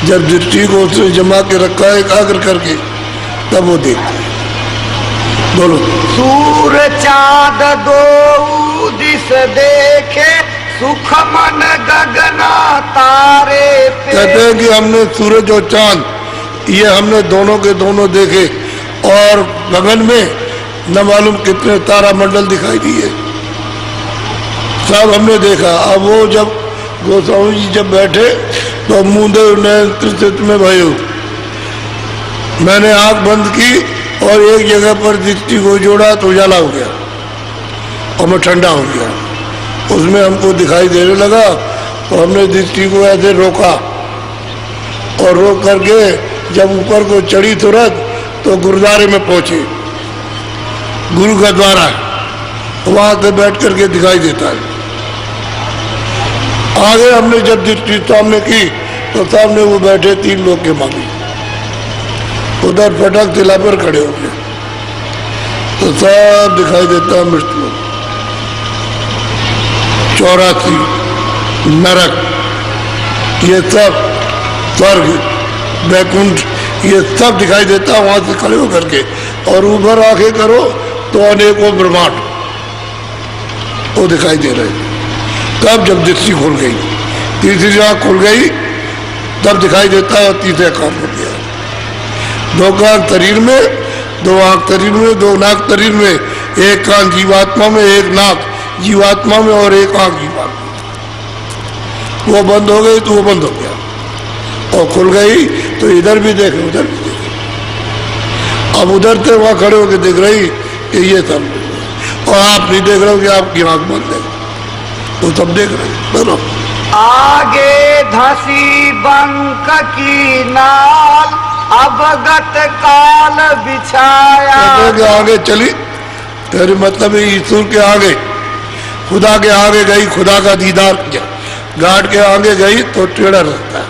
A: जब दृष्टि को उसने जमा के रखा है एकाग्र करके, तब वो देखते हैं। बोलो।
B: सूर चाँद दो दिस देखे, सुख मन गगना तारे पे।
A: कहते हैं कि हमने सूरज और चांद ये हमने दोनों के दोनों देखे, और गगन में न मालूम कितने तारा मंडल दिखाई दिए, सब हमने देखा। अब वो जब गोस्वामी जी जब बैठे तो मूंदे नेत्र में भयो, मैंने आंख बंद की और एक जगह पर दृष्टि को जोड़ा तो उजाला हो गया और मैं ठंडा हो गया, उसमें हमको दिखाई देने लगा। तो हमने दृष्टि को ऐसे रोका और रोक करके जब ऊपर को चढ़ी तुरंत तो गुरुद्वारे में पहुंचे, गुरु का द्वारा, वहां से बैठ करके दिखाई देता है। आगे हमने जब दृष्टि सामने की तो सामने वो बैठे 3 लोग के मामी, उधर फटक तिला पर खड़े हो गए, तो सब दिखाई देता है मृत्यु, 84 नरक, ये सब स्वर्ग, वैकुंठ, ये सब दिखाई देता है वहां से खड़े होकर के। और ऊपर आंखें करो तो अनेकों ब्रह्मांड वो दिखाई दे रहे। तब जब दृष्टि खुल गई, तीसरी आंख खुल गई, तब दिखाई देता है। और तीसरे कान खुल गया। दो कान शरीर में, दो आंख शरीर में, दो नाक शरीर में, एक कान जीवात्मा में, एक नाक जीवात्मा में और एक आंख जीवात्मा। वो बंद हो गई तो वो बंद हो गया, और खुल गई तो इधर भी देखे उधर भी देखे। अब उधर से वहां खड़े होकर देख रही कि ये सब, और आप नहीं देख रहे हो कि आपकी आंख बंद है, वो सब देख रहे। बोलो।
B: आगे धसी बंक की नाल अवगत काल बिछाया।
A: आगे चली, तेरे मतलब ईश्वर के आगे, खुदा के आगे गई, खुदा का दीदार किया। घाट के आगे गई तो टेढ़ा रहता है,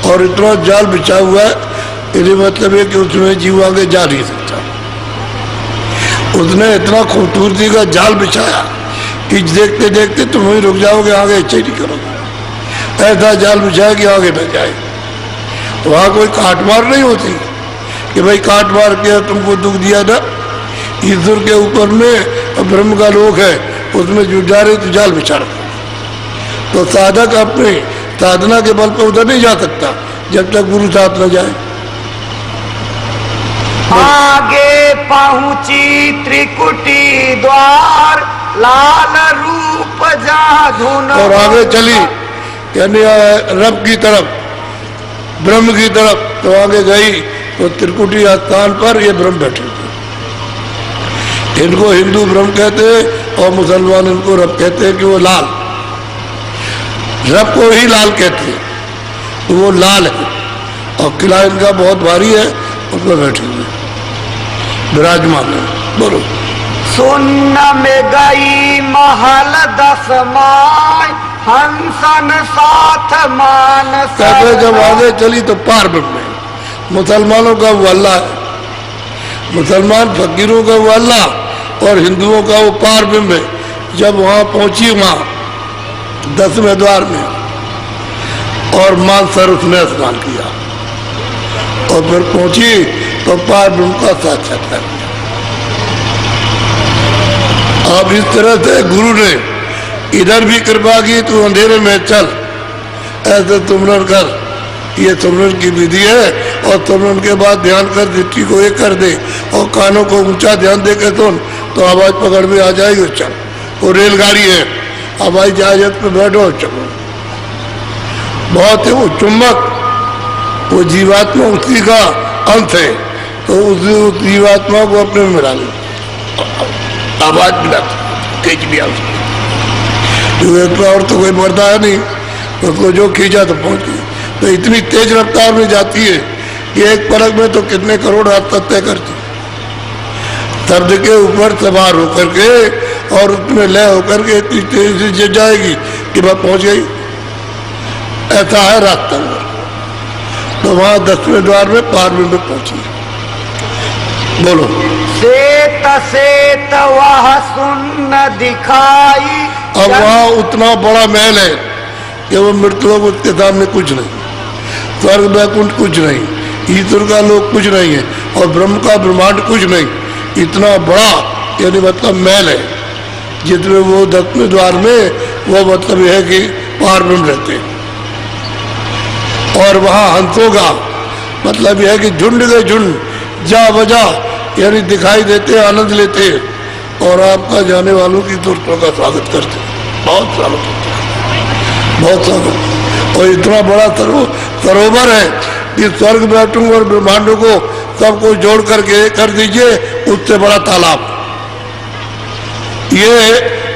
A: और इतना जाल बिछा हुआ है, इसलिए मतलब है कि उसमें जीव आगे जा नहीं सकता। उसने इतना खूबसूरती का जाल बिछाया कि देखते देखते तुम वहीं रुक जाओगे, आगे इच्छा नहीं करोगे। ऐसा जाल बिछाया कि आगे न जाए। वहाँ कोई काट मार नहीं होती कि भाई काट मार के तुमको दुख दिया ना। ईश्वर के ऊपर में ब्रह्म का लोक है, उसमें जुट जा रही तो जाल बिछा रखा। तो साधक अपने साधना के बल पर उधर नहीं जा सकता जब तक गुरु साथ न जाए।
B: आगे पहुंची त्रिकुटी द्वार, लाल रूप जाधुन।
A: और आगे चली यानी रब की तरफ, ब्रह्म की तरफ। तो आगे गई तो त्रिकुटी स्थान पर ये ब्रह्म बैठे थे। इनको हिंदू ब्रह्म कहते हैं और मुसलमान इनको रब कहते हैं कि वो लाल, रब को ही लाल कहते हैं, तो वो लाल है। और किला इनका बहुत भारी है, उसमें बैठे हुए विराजमान है। बोलो।
B: सुन्न में गई महल 10 माय, हंसन साथ मान।
A: कहते जब आगे चली तो पार ब्रह्म है। मुसलमानों का वो अल्लाह है, मुसलमान फकीरों का वो अल्लाह, और हिंदुओं का वो पार ब्रह्म है। जब वहाँ पहुंची, वहाँ 10वें द्वार में, और मान सर उसने स्नान किया, और फिर पहुंची तो पार ब्रह्म का साक्षात्कार किया। अब इस तरह से गुरु ने इधर भी कृपा की, तू अंधेरे में चल, ऐसे तुमरण कर। ये तुमरण की विधि है, और तुमरण के बाद ध्यान कर, दृष्टि को एक कर दे, और कानों को ऊंचा ध्यान दे के सुन, तो आवाज पकड़ में आ जाएगी। चल, वो रेलगाड़ी है, हवाई जहाज पे बैठो, चलो। बहुत है वो चुंबक, वो जीवात्मा उसी का अंत है, तो उस जीवात्मा को अपने में मिला ले। आवाज मिला खींच लिया उसको, और तो कोई मरता है नहीं, उसको जो खींचा तो पहुंच गई। तो इतनी तेज रफ्तार में जाती है कि एक पलक में तो कितने करोड़ रास्ता तय करती। शब्द के ऊपर सवार होकर के और उसमें लय होकर के इतनी तेजी से जाएगी कि वह पहुंच गई। ऐसा है रास्ता। तो वहां 10वें द्वार में पार में पहुंची। बोलो।
B: सेत सेत वह सुन्न दिखाई।
A: अब वहां उतना बड़ा महल है कि वो मृत्यु लोग उसके सामने कुछ नहीं, स्वर्ग वैकुंठ कुछ नहीं, ईश्वर का लोक कुछ नहीं है, और ब्रह्म का ब्रह्मांड कुछ नहीं। इतना बड़ा यानी मतलब महल है, जिसमें वो 10वें द्वार में वो मतलब यह है कि पार ब्रह्म रहते हैं। और वहाँ हंसों का मतलब यह है कि झुंड के झुंड जा बजा यानी दिखाई देते, आनंद लेते, और आपका जाने वालों की तुरंतों का स्वागत करते। बहुत स्वागत होता है, बहुत स्वागत। और इतना बड़ा सरोवर है कि स्वर्ग वैकुंठ और ब्रह्मांडों को सबको जोड़ करके कर दीजिए, उससे बड़ा तालाब। ये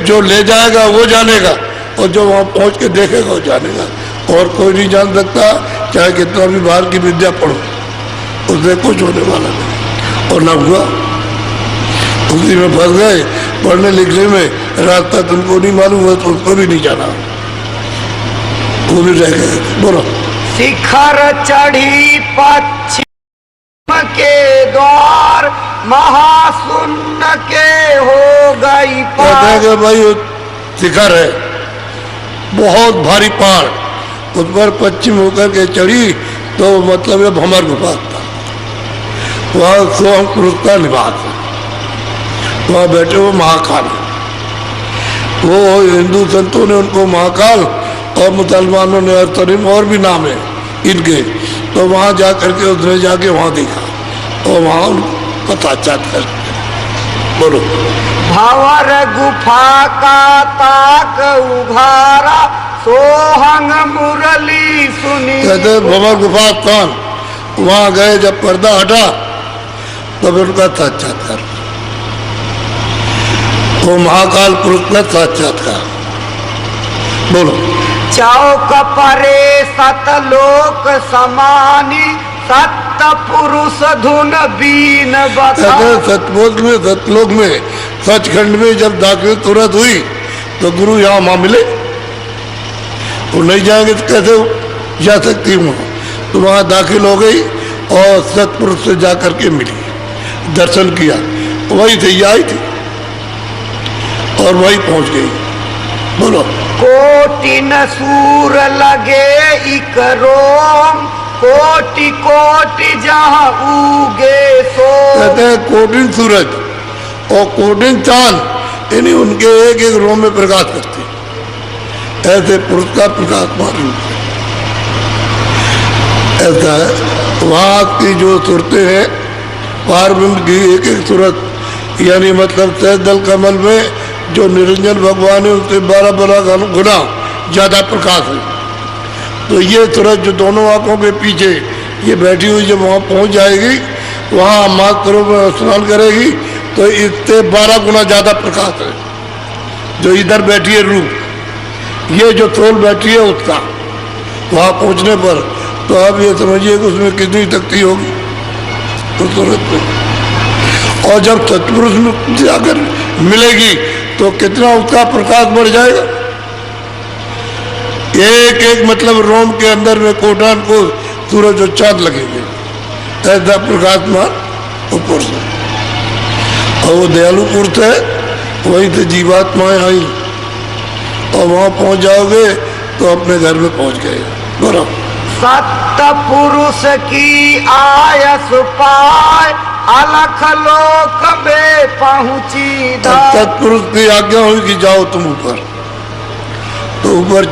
A: जो ले जाएगा वो जानेगा, और जो वहाँ पहुँच के देखेगा वो जानेगा। और कोई नहीं जान सकता, चाहे कितना भी बाहर की विद्या पढ़ो, उससे कुछ होने वाला नहीं। और ना हुआ, उसी में फंस गए। पढ़ने लिखने में रास्ता तुमको नहीं मालूम है तो उसको भी नहीं जाना, वो भी रह गए। बोलो।
B: शिखर चढ़ी पश्चिम के द्वार, महाशून्य के हो गई पार।
A: कहते भाई वो शिखर है, बहुत भारी पहाड़, उस पर पश्चिम होकर के चढ़ी तो मतलब है भंवर गुफा था। वहाँ सोहम पुरुष का निवास है। वहाँ बैठे वो महाकाल, वो हिंदू संतों ने उनको महाकाल और मुसलमानों ने अरतरीम और भी नाम है इनके। तो वहाँ जा करके उसने जाके वहाँ देखा और वहाँ उनको साक्षात्कार। बोलो।
B: भंवर गुफा का ताक उघारा, सोहंग मुरली सुनी।
A: कहते भंवर गुफा स्थान, वहाँ गए, जब पर्दा हटा तब उनका साक्षात्कार, वो महाकाल पुरुष का साक्षात्कार। बोलो।
B: चौक परे सतलोक समानी, सत पुरुष धुन बीन बता।
A: सतलोक में, सतलोक में, सचखंड में जब दाखिल तुरंत हुई तो गुरु यहाँ वहाँ मिले। वो नहीं जाएंगे तो कैसे जा सकती हूँ? तो वहाँ दाखिल हो गई और सतपुरुष से जा करके मिली, दर्शन किया, वही से आई थी और वही पहुँच गई। बोलो।
B: कोटिन सूर लगे इक रोम, कोटि कोटि जहाँ उगे सो।
A: कहते हैं कोटिन सूरज और कोटिन चांद, यानी उनके एक एक रोम में प्रकाश करते, ऐसे पुरुष का प्रकाशमान रूप है। ऐसा है। वहाँ की जो सूरतें हैं, पारब्रह्म की एक एक सूरत, यानी मतलब सहदल कमल में जो निरंजन भगवान है उससे 12 गुना ज़्यादा प्रकाश है। तो ये सूरज जो दोनों आंखों के पीछे ये बैठी हुई जब वहाँ पहुँच जाएगी, वहाँ मातरों में स्नान करेगी तो इससे 12 गुना ज़्यादा प्रकाश है जो इधर बैठी है रूप। ये जो थोल बैठी है उसका वहाँ पहुँचने पर, तो आप ये समझिए कि उसमें कितनी शक्ति होगी उस सूरत में। और जब सतपुरुष में जाकर मिलेगी तो कितना उसका प्रकाश बढ़ जाएगा। एक एक मतलब रोम के अंदर में कोटान को सूरज और चांद लगेंगे, ऐसा प्रकाशमान वो पुरुष है। और वो दयालु पुरुष है, वहीं से जीवात्माएं आई और वहाँ पहुँच जाओगे तो अपने घर में पहुँच गए। बराबर।
B: सत्य पुरुष की आयस पाए, अलख लोक में पहुंची।
A: सत्पुरुष की आज्ञा हुई कि जाओ तुम ऊपर, तो ऊपर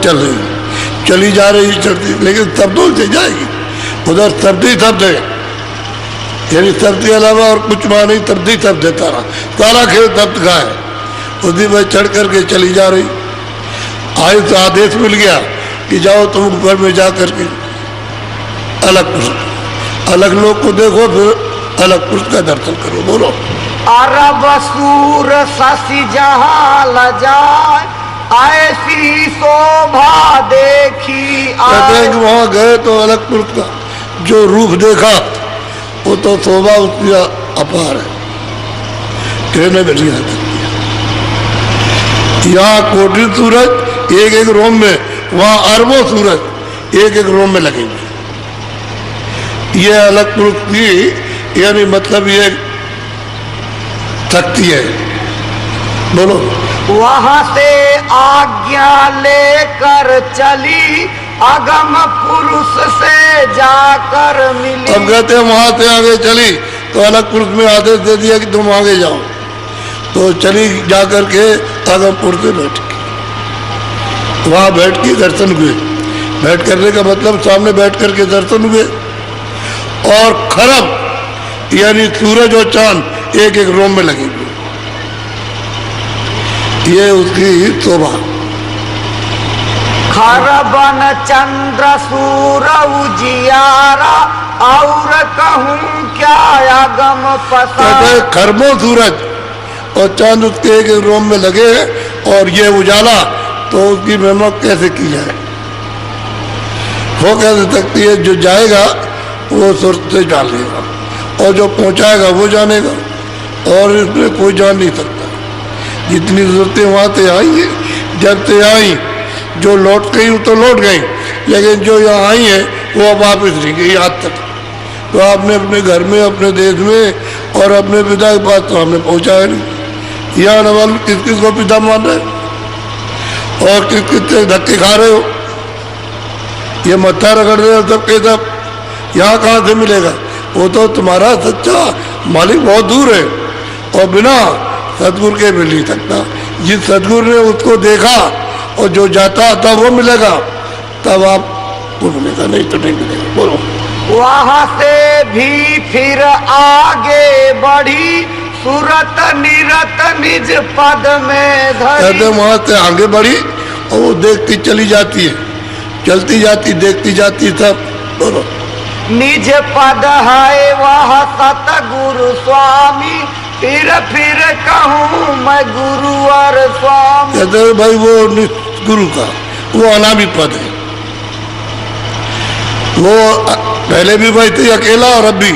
A: चली जा रही चढ़ती, लेकिन शब्दों से जाएगी। उधर शब्दी शब्द है, यानी शब्द के अलावा और कुछ वहाँ नहीं, शब्दी शब्द है। सारा खेल शब्द का है। उसी में चढ़ करके चली जा रही। आयु तो आदेश मिल गया कि जाओ तुम ऊपर में जा करके अलग पुरुष, अलग लोग को देखो, फिर अलग पुरुष का दर्शन करो। बोलो।
B: अरब सूर शशि जहाँ लजाए, ऐसी शोभा देखी।
A: कहते हैं कि वहाँ गए तो अलग पुरुष का जो रूप देखा वो तो शोभा उसकी अपार है, कहने में नहीं आ सकती। यहाँ कोटि सूरज एक एक रोम में, वहाँ अरबों सूरज एक एक रोम में लगेंगे। ये अलग पुरुष की यानी मतलब ये शक्ति है। बोलो।
B: वहाँ से आज्ञा लेकर चली, अगम पुरुष से जाकर मिली।
A: अब कहते हैं वहां से आगे चली तो अलग पुरुष में आदेश दे दिया कि तुम आगे जाओ, तो चली जाकर के अगम पुरुष से बैठ के वहां बैठ के दर्शन हुए। बैठ करने का मतलब सामने बैठ करके दर्शन हुए। और खरब यानी सूरज और चांद एक एक रोम में लगे हुए, ये उसकी शोभा।
B: खरबन चंद्र सूर उजियारा, और कहूँ क्या आगम पसा।
A: खरबों सूरज और चांद उसके एक रोम में लगे और ये उजाला, तो उसकी महिमा कैसे की जाए? वो कैसे सकती है? जो जाएगा वो सुरत से जान लेगा और जो पहुंचाएगा वो जानेगा, और इसमें कोई जान नहीं सकता। जितनी जरूरतें वहाँ से आई हैं, जब से आई, जो लौट गई तो लौट गई, लेकिन जो यहाँ आई है वो अब वापस नहीं गई आज तक। तो आपने अपने घर में, अपने देश में और अपने पिता के पास तो हमने पहुँचाया नहीं। यहाँ न मालूम किस किस को पिता मान रहे और किस किस से धक्के खा रहे हो। ये मत्था रगड़ रहे हो सबके सब, यहाँ कहाँ से मिलेगा? वो तो तुम्हारा सच्चा मालिक बहुत दूर है और बिना सदगुरु के मिल नहीं सकता। जिस सदगुरु ने उसको देखा और जो जाता तब वो मिलेगा, तब आपको मिलेगा, नहीं तो नहीं मिलेगा। बोलो।
B: वहाँ से भी फिर आगे बढ़ी सूरत निरत निज पद में धरी।
A: वहां से आगे बढ़ी और वो देखती चली जाती है, चलती जाती, देखती जाती सब। बोलो।
B: निज पद है वह सतगुरु स्वामी, फिर कहूँ मैं गुरु और स्वामी।
A: कहते हैं भाई वो गुरु का वो अनामी पद है, वो पहले भी भाई थे अकेला और अब भी,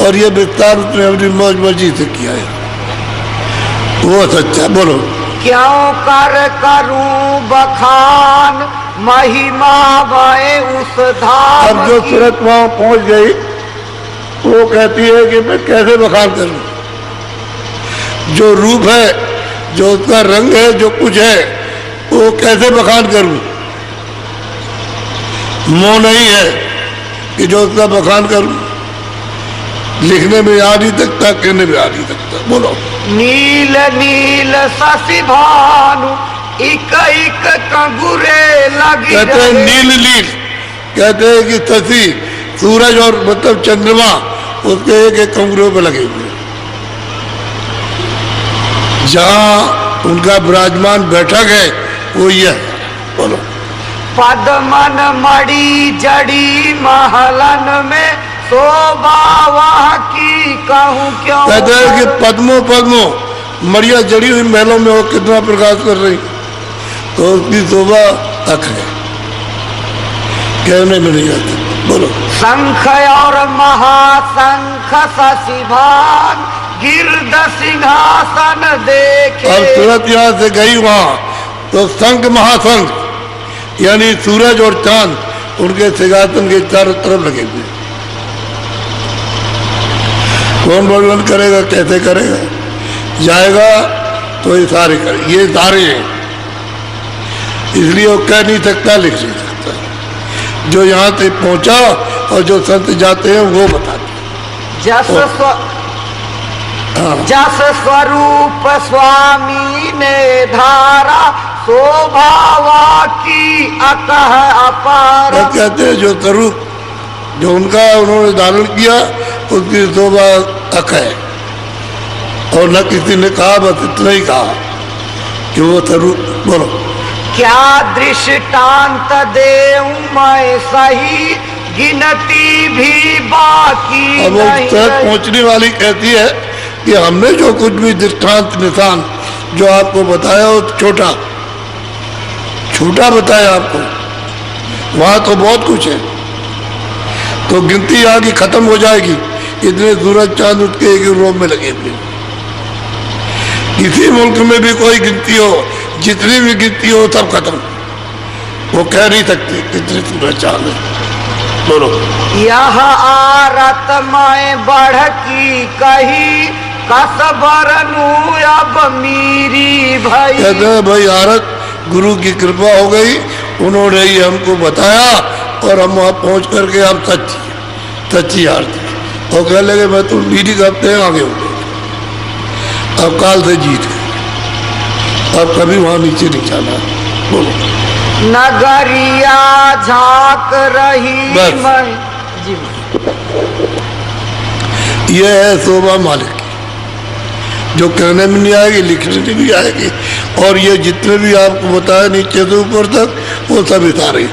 A: और ये विस्तार उसने अपनी मौज मर्जी से किया है, वो सच्चा। बोलो।
B: क्यों कर करूं बखान महिमा भय उस धाम।
A: अब जो सूरत वहां पहुंच गई वो कहती है कि मैं कैसे बखान करूं, जो रूप है, जो उसका रंग है, जो कुछ है, वो कैसे बखान करूं। मोह नहीं है कि जो उसका बखान करूं, लिखने में आ नहीं सकता, कहने में आ नहीं सकता। बोलो।
B: नील नील शशि भानु इक इक कंगुरे लगी।
A: कहते हैं नील नील, कहते हैं कि शशि सूरज और मतलब चंद्रमा उसके एक एक कंगुरों पे लगे हुए, जहां उनका विराजमान बैठक है वो यह। बोलो।
B: पद्मन मड़ी जड़ी महलन में शोभा वह की कहूँ क्यों।
A: कहते हैं कि पद्मों पद्मों मड़िया जड़ी हुई महलों में वो कितना प्रकाश कर रही, तो उसकी शोभा तक है, कहने में नहीं आती। बोलो।
B: शंख और महाशंख शशिभान गिरद सिंहासन देखे।
A: और सूरत यहाँ से गई वहां तो शंख महाशंख यानी सूरज और चांद उनके सिंहासन के चारों तरफ लगे हुए। कौन वर्णन करेगा, कैसे करेगा, जाएगा तो ये सारे करे, ये सारे हैं, इसलिए वो कह नहीं सकता, लिख नहीं सकता। जो यहाँ से पहुंचा और जो संत जाते हैं वो बताते।
B: जस स्वरूप स्वामी ने धारा शोभावा की अकह अपार।
A: कहते हैं जो स्वरूप जो उनका उन्होंने धारण किया उसकी शोभा अक है, और न किसी ने कहा, बस इतना ही कहा कि वो स्वरूप। बोलो।
B: क्या दृष्टांत देऊं मैं सही गिनती भी बाकी।
A: अब वो तक पहुंचने वाली कहती है कि हमने जो कुछ भी दृष्टांत निशान जो आपको बताया वो छोटा छोटा बताया आपको, वहां तो बहुत कुछ है, तो गिनती आगे खत्म हो जाएगी। इतने सूरज चांद उसके एक रोम में लगे हुए। किसी मुल्क में भी कोई गिनती हो, जितनी भी गिनती हो सब खत्म, वो कह नहीं सकते कितने सूरज चांद है। बोलो।
B: यह आरत मैं बढ़ की कही कसबरनु अब मेरी भाई।
A: कहते हैं भाई आरत गुरु की कृपा हो गई, उन्होंने ही हमको बताया और हम वहां पहुंच करके अब सच्ची आरती। और कह लगे मैं तो मीठी करते हैं आगे हो गए, अब काल से जीत गए, अब कभी वहां नीचे नहीं जाना। बोलो।
B: नगरिया झांक रही
A: बस।
B: मैं जी।
A: ये है शोभा मालिक की, जो कहने में नहीं आएगी, लिखने में भी आएगी, और ये जितने भी आपको बताया नीचे से ऊपर तक वो सब इशारे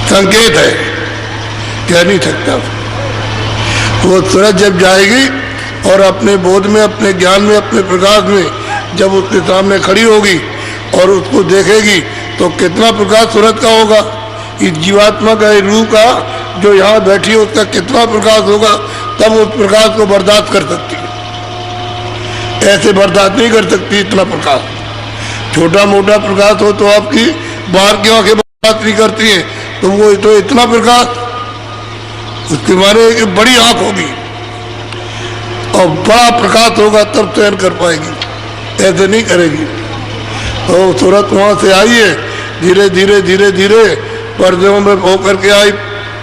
A: संकेत है, कह नहीं सकता। वो सूरज जब जाएगी और अपने बोध में, अपने ज्ञान में, अपने प्रकाश में जब उसके सामने खड़ी होगी और उसको देखेगी तो कितना प्रकाश सूरज का होगा, इस जीवात्मा का, इस रूह का जो यहाँ बैठी है उसका कितना प्रकाश होगा, तब उस प्रकाश को बर्दाश्त कर सकती है। ऐसे बर्दाश्त नहीं कर सकती इतना प्रकाश। छोटा मोटा प्रकाश हो तो आपकी बाहर की आंखें बर्दाश्त नहीं करती हैं, तो वो तो इतना प्रकाश, उसके मारे एक बड़ी आंख होगी और बड़ा प्रकाश होगा तब सहन कर पाएगी, ऐसे नहीं करेगी। तो सूरत वहां से आई है, धीरे धीरे धीरे धीरे पर्दों में हो करके आई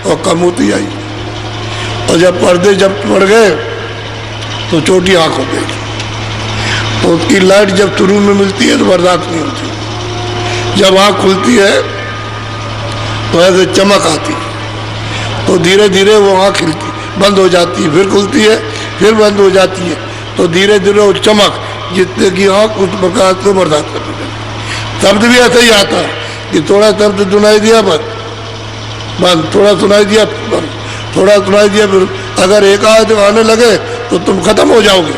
A: और कम होती आई। और जब पर्दे जब पड़ गए तो छोटी आँख हो गई। तो उसकी लाइट जब शुरू में मिलती है तो बर्दाश्त नहीं होती। जब आँख खुलती है तो ऐसे चमक आती है, तो धीरे धीरे वो आँख खिलती बंद हो जाती है, फिर खुलती है, फिर बंद हो जाती है। तो धीरे धीरे वो चमक जितने की आँख उस प्रकाश को बर्दाश्त करती है। शब्द भी ऐसा ही आता है कि थोड़ा शब्द सुनाई दिया बंद, थोड़ा सुनाई दिया बंद, थोड़ा सुनाई दिया फिर। अगर एक आध आने लगे तो तुम खत्म हो जाओगे।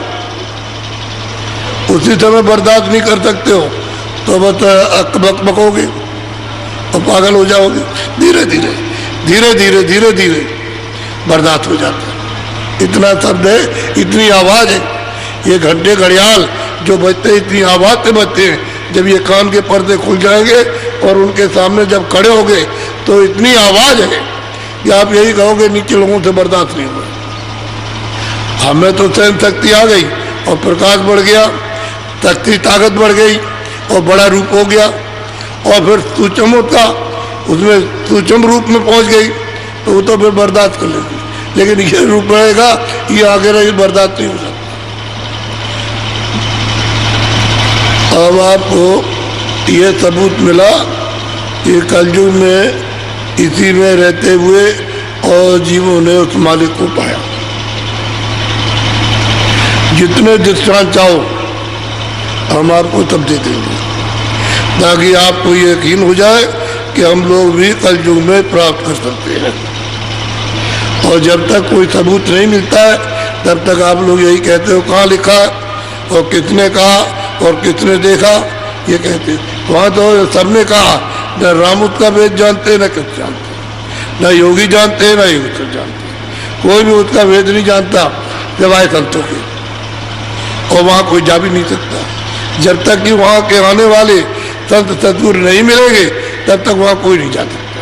A: उसी समय बर्दाश्त नहीं कर सकते हो तो बस बकबकोगे और पागल हो जाओगे। धीरे धीरे धीरे धीरे धीरे धीरे बर्दाश्त हो जाता है। इतना शब्द है, इतनी आवाज़ है। ये घंटे घड़ियाल जो बजते हैं इतनी आवाज़ से बजते हैं। जब ये कान के पर्दे खुल जाएंगे और उनके सामने जब खड़े होंगे तो इतनी आवाज़ है कि आप यही कहोगे नीचे लोगों से बर्दाश्त नहीं हुआ। हमें तो सहन शक्ति आ गई और प्रकाश बढ़ गया, शक्ति ताकत बढ़ गई और बड़ा रूप हो गया और फिर सूक्ष्म होता उसमें सूक्ष्म रूप में पहुंच गई तो वो तो फिर बर्दाश्त कर लेगी। लेकिन ये रूप रहेगा, ये आगे रही बर्दाश्त नहीं हो सकता। अब आपको ये सबूत मिला कि कलयुग में इसी में रहते हुए और जीवों ने उस मालिक को पाया। जितने दृष्टांत चाहो हम आपको तब दे देंगे ताकि आपको ये यकीन हो जाए कि हम लोग भी कलयुग में प्राप्त कर सकते हैं। और जब तक कोई सबूत नहीं मिलता है तब तक आप लोग यही कहते हो कहाँ लिखा और किसने कहा और किसने देखा, ये कहते। वहाँ तो सबने कहा, न रामुत का वेद जानते न कुछ जानते, न योगी जानते न योग जानते, कोई भी उसका वेद नहीं जानता सिवाय संतों के। और वहाँ कोई जा भी नहीं सकता। जब तक कि वहाँ के आने वाले संत सदगुरु नहीं मिलेंगे तब तक वहाँ कोई नहीं जा सकता।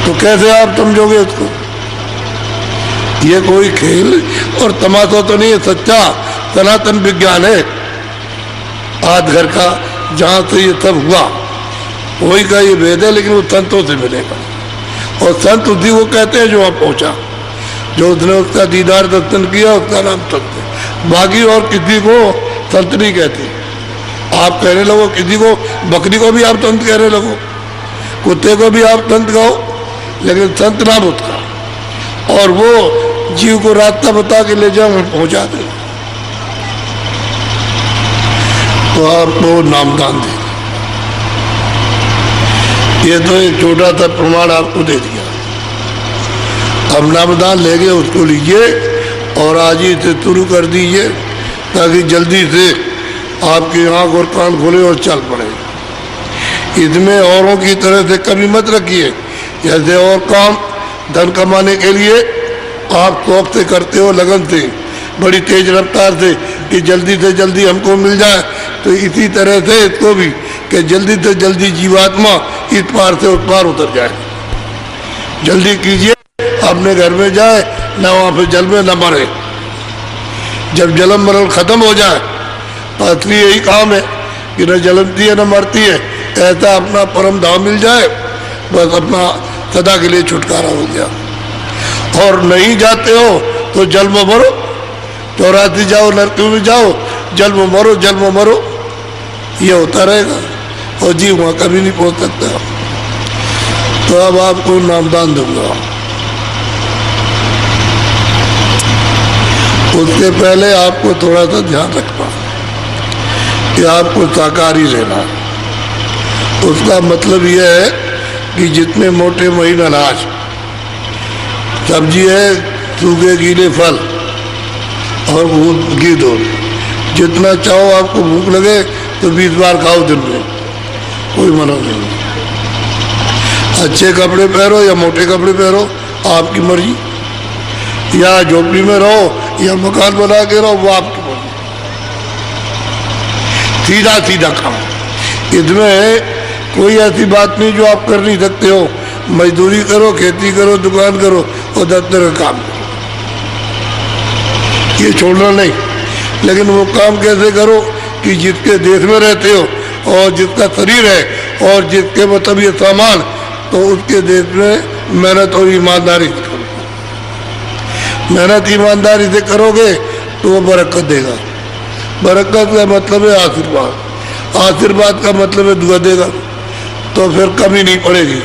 A: तो कैसे आप समझोगे उसको? ये कोई खेल और तमाशा तो नहीं है, सच्चा सनातन विज्ञान है आज घर का, जहाँ से ये सब हुआ वही का ये वेद है। लेकिन वो संतों से मिलेगा और संत उसी को कहते हैं जो वहाँ पहुँचा, जो उसने उसका दीदार दर्शन किया उसका नाम संत है। बाकी और किसी को संत नहीं कहते। आप कहने लगो किसी को, बकरी को भी आप संत कहने लगो, कुत्ते को भी आप संत कहो, लेकिन संत नाम उसका। और वो जीव को रास्ता बता के ले जाओ पहुँचा दे तो आपको नामदान दे। ये तो एक छोटा सा प्रमाण आपको दे दिया। अब नामदान लेंगे उसको लीजिए और आज ही से शुरू कर दीजिए ताकि जल्दी से आपकी आँख और कान खोले और चल पड़े। इसमें औरों की तरह से कभी मत रखिए। जैसे और काम धन कमाने के लिए आप शौक से करते हो, लगन से, बड़ी तेज रफ्तार से कि जल्दी से जल्दी हमको मिल जाए, तो इसी तरह से इसको भी कि जल्दी से जल्दी जीवात्मा इस पार से उस पार उतर जाए। जल्दी कीजिए, अपने घर में जाए, न वहाँ पे जल में न मरे। जब जन्म मरण खत्म हो जाए तो असली यही काम है कि न जलती है न मरती है, ऐसा अपना परम धाम मिल जाए, बस अपना सदा के लिए छुटकारा हो गया। और नहीं जाते हो तो जन्म मरो, 84 जाओ, नरक में जाओ, जन्म मरो, ये होता रहेगा और जीव वहाँ कभी नहीं पहुँच सकता। तो अब आपको नामदान दूंगा। उससे पहले आपको थोड़ा सा ध्यान रखना कि आपको शाकाहारी रहना। उसका मतलब यह है कि जितने मोटे महीन अनाज, सब्जी है, सूखे गीले फल और घी दो, जितना चाहो। आपको भूख लगे तो 20 बार खाओ दिन में, कोई मना नहीं। अच्छे कपड़े पहनो या मोटे कपड़े पहनो, आपकी मर्जी। या झोपड़ी में रहो या मकान बना के रहो, वो आपकी मर्जी। सीधा सीधा काम। इसमें कोई ऐसी बात नहीं जो आप कर नहीं सकते हो। मजदूरी करो, खेती करो, दुकान करो और दफ्तर का काम करो, ये छोड़ना नहीं। लेकिन वो काम कैसे करो कि जिसके देश में रहते हो और जिसका शरीर है और जिसके मतलब ये सामान, तो उसके देश में मेहनत और ईमानदारी करो। मेहनत ईमानदारी से करोगे तो वो बरकत देगा। बरकत का मतलब है आशीर्वाद, आशीर्वाद का मतलब है दुआ देगा। तो फिर कमी नहीं पड़ेगी,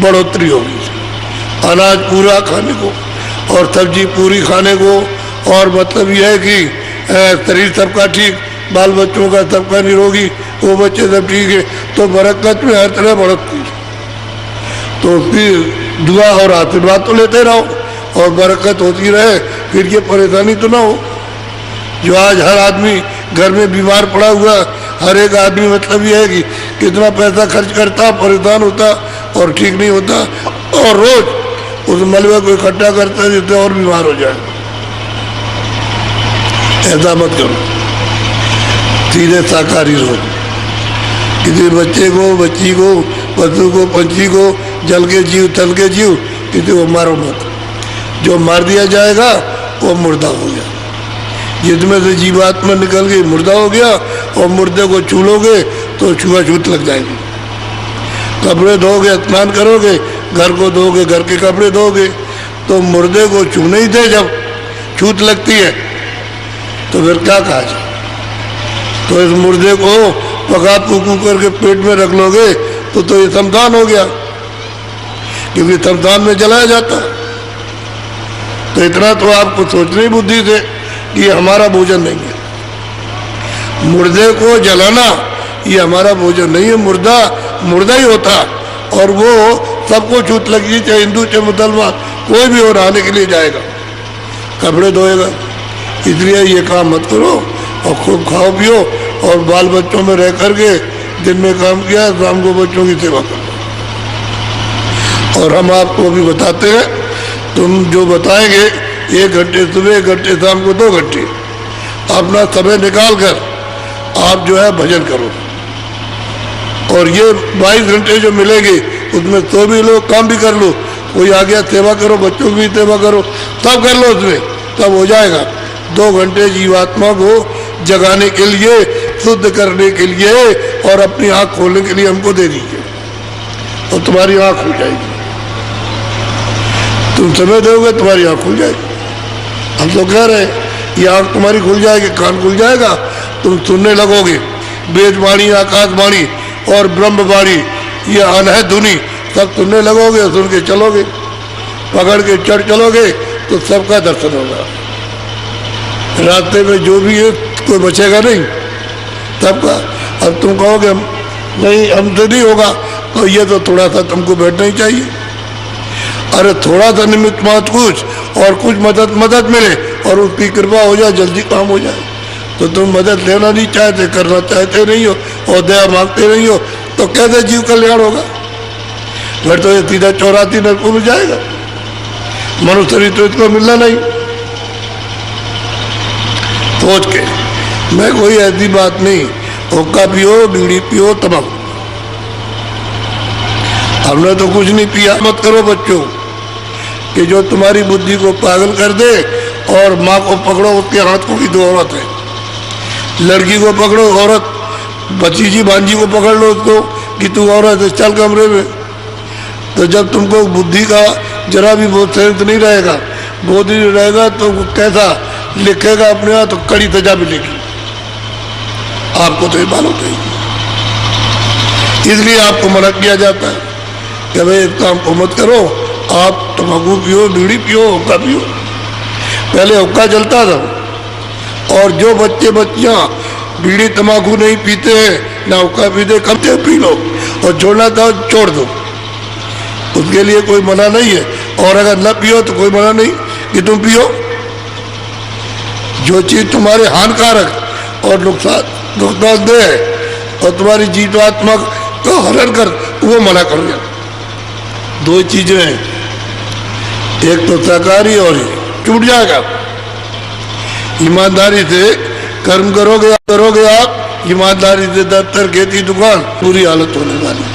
A: बढ़ोतरी होगी। अनाज पूरा खाने को और सब्जी पूरी खाने को, और मतलब यह है कि शरीर सबका ठीक, बाल बच्चों का सबका निरोगी, वो बच्चे सब ठीक है, तो बरकत में हर तरह बढ़ोतरी। तो उसकी दुआ और आशीर्वाद तो लेते रहो और बरकत होती रहे, फिर ये परेशानी तो ना हो। जो आज हर आदमी घर में बीमार पड़ा हुआ, हर एक आदमी मतलब यह है कि कितना पैसा खर्च करता, परेशान होता और ठीक नहीं होता, और रोज उस मलबे को इकट्ठा करता है जिससे और बीमार हो जाए। ऐसा मत करो, सीधे शाकाहारी रहो। किसी बच्चे को, बच्ची को, पशु को, पंछी को, जल के जीव, थल के जीव, किसी को मारो मत। जो मार दिया जाएगा वो मुर्दा हो गया। जिसमें से जीवात्मा निकल गई मुर्दा हो गया, और मुर्दे को छू लोगे तो छुआछूत लग जाएगी। कपड़े धोगे, स्नान करोगे, घर को धोगे, घर के कपड़े धोगे, तो मुर्दे को छूने ही दे। जब छूत लगती है तो फिर क्या कहा जाए। तो इस मुर्दे को पका पुकू करके पेट में रख लोगे तो ये शमशान हो गया, क्योंकि शमशान में जलाया जाता। तो इतना तो आपको सोचनी बुद्धि से कि हमारा भोजन नहीं है। मुर्दे को जलाना ये हमारा भोजन नहीं है। मुर्दा मुर्दा ही होता, और वो सबको छूत लगी, चाहे हिंदू चाहे मुसलमान, कोई भी हो नहाने के लिए जाएगा, कपड़े धोएगा। इसलिए ये काम मत करो और खूब खाओ पियो, और बाल बच्चों में रह करके दिन में काम किया, शाम को बच्चों की सेवा करो। और हम आपको भी बताते हैं, तुम जो बताएंगे 1 घंटे सुबह, 1 घंटे शाम को, 2 घंटे अपना समय निकाल कर आप जो है भजन करो। और ये 22 घंटे जो मिलेंगे उसमें तो भी लो, काम भी कर लो, कोई आ गया सेवा करो, बच्चों की भी सेवा करो, सब कर लो उसमें, तब हो जाएगा। 2 घंटे जीवात्मा को जगाने के लिए, शुद्ध करने के लिए और अपनी आँख खोलने के लिए हमको दे दीजिए, और तुम्हारी आँख खुल जाएगी। तुम समय दोगे तुम्हारी आँख खुल जाएगी। हम तो कह रहे हैं ये आँख तुम्हारी खुल जाएगी, कान खुल जाएगा, तुम सुनने लगोगे। वेदवाणी, आकाशवाणी और ब्रह्मवाणी, ये अनहद धुनी सब सुनने लगोगे, सुन के चलोगे, पकड़ के चढ़ चलोगे तो सबका दर्शन होगा। रास्ते में जो भी है कोई बचेगा नहीं, सबका। अब तुम कहोगे हम नहीं, हमसे नहीं होगा, तो ये तो थोड़ा सा तुमको बैठना ही चाहिए। अरे थोड़ा सा निमित्त मात्र कुछ, और कुछ मदद मिले और उसकी कृपा हो जाए, जल्दी काम हो जाए। तो तुम मदद लेना नहीं चाहते, करना चाहते नहीं हो, और दया मांगते नहीं हो, तो कैसे जीव कल्याण होगा। फिर तो ये सीधा 84 नरकों में जाएगा। मनुष्य शरीर तो इसको मिलना नहीं। सोच के, मैं कोई ऐसी बात नहीं, हुक्का पियो, बीड़ी पियो, तंबाकू, हमने तो कुछ नहीं पिया। मत करो बच्चों कि जो तुम्हारी बुद्धि को पागल कर दे। और माँ को पकड़ो, उसके हाथ को भी 2 औरत है। लड़की को पकड़ो, औरत, भतीजी भांजी को पकड़ लो उसको कि तू औरत है, चल कमरे में। तो जब तुमको बुद्धि का जरा भी बहुत सेंस नहीं रहेगा, बोध नहीं रहेगा, तो कैसा लिखेगा अपने आप, तो कड़ी सजा मिलेगी। आपको तो ये मालूम नहीं, इसलिए आपको मना किया जाता है कि भाई एक काम को मत करो, आप तंबाकू पियो, बीड़ी पियो, हुक्का पियो। पहले हुक्का जलता था, और जो बच्चे बच्चियां बीड़ी तंबाकू नहीं पीते हैं, ना हुक्का पीते, कब से पी लो, और छोड़ना था छोड़ दो, उसके लिए कोई मना नहीं है। और अगर न पियो तो कोई मना नहीं कि तुम पियो। जो चीज़ तुम्हारे हानिकारक और नुकसानदेह है और तुम्हारी जीवात्मा को हरण कर, वो मना कर दिया। 2 चीजें हैं, एक तो शाकाहारी और छूट जाएगा। ईमानदारी से कर्म करोगे आप, ईमानदारी से दफ्तर, खेती, दुकान, पूरी हालत होने वाली,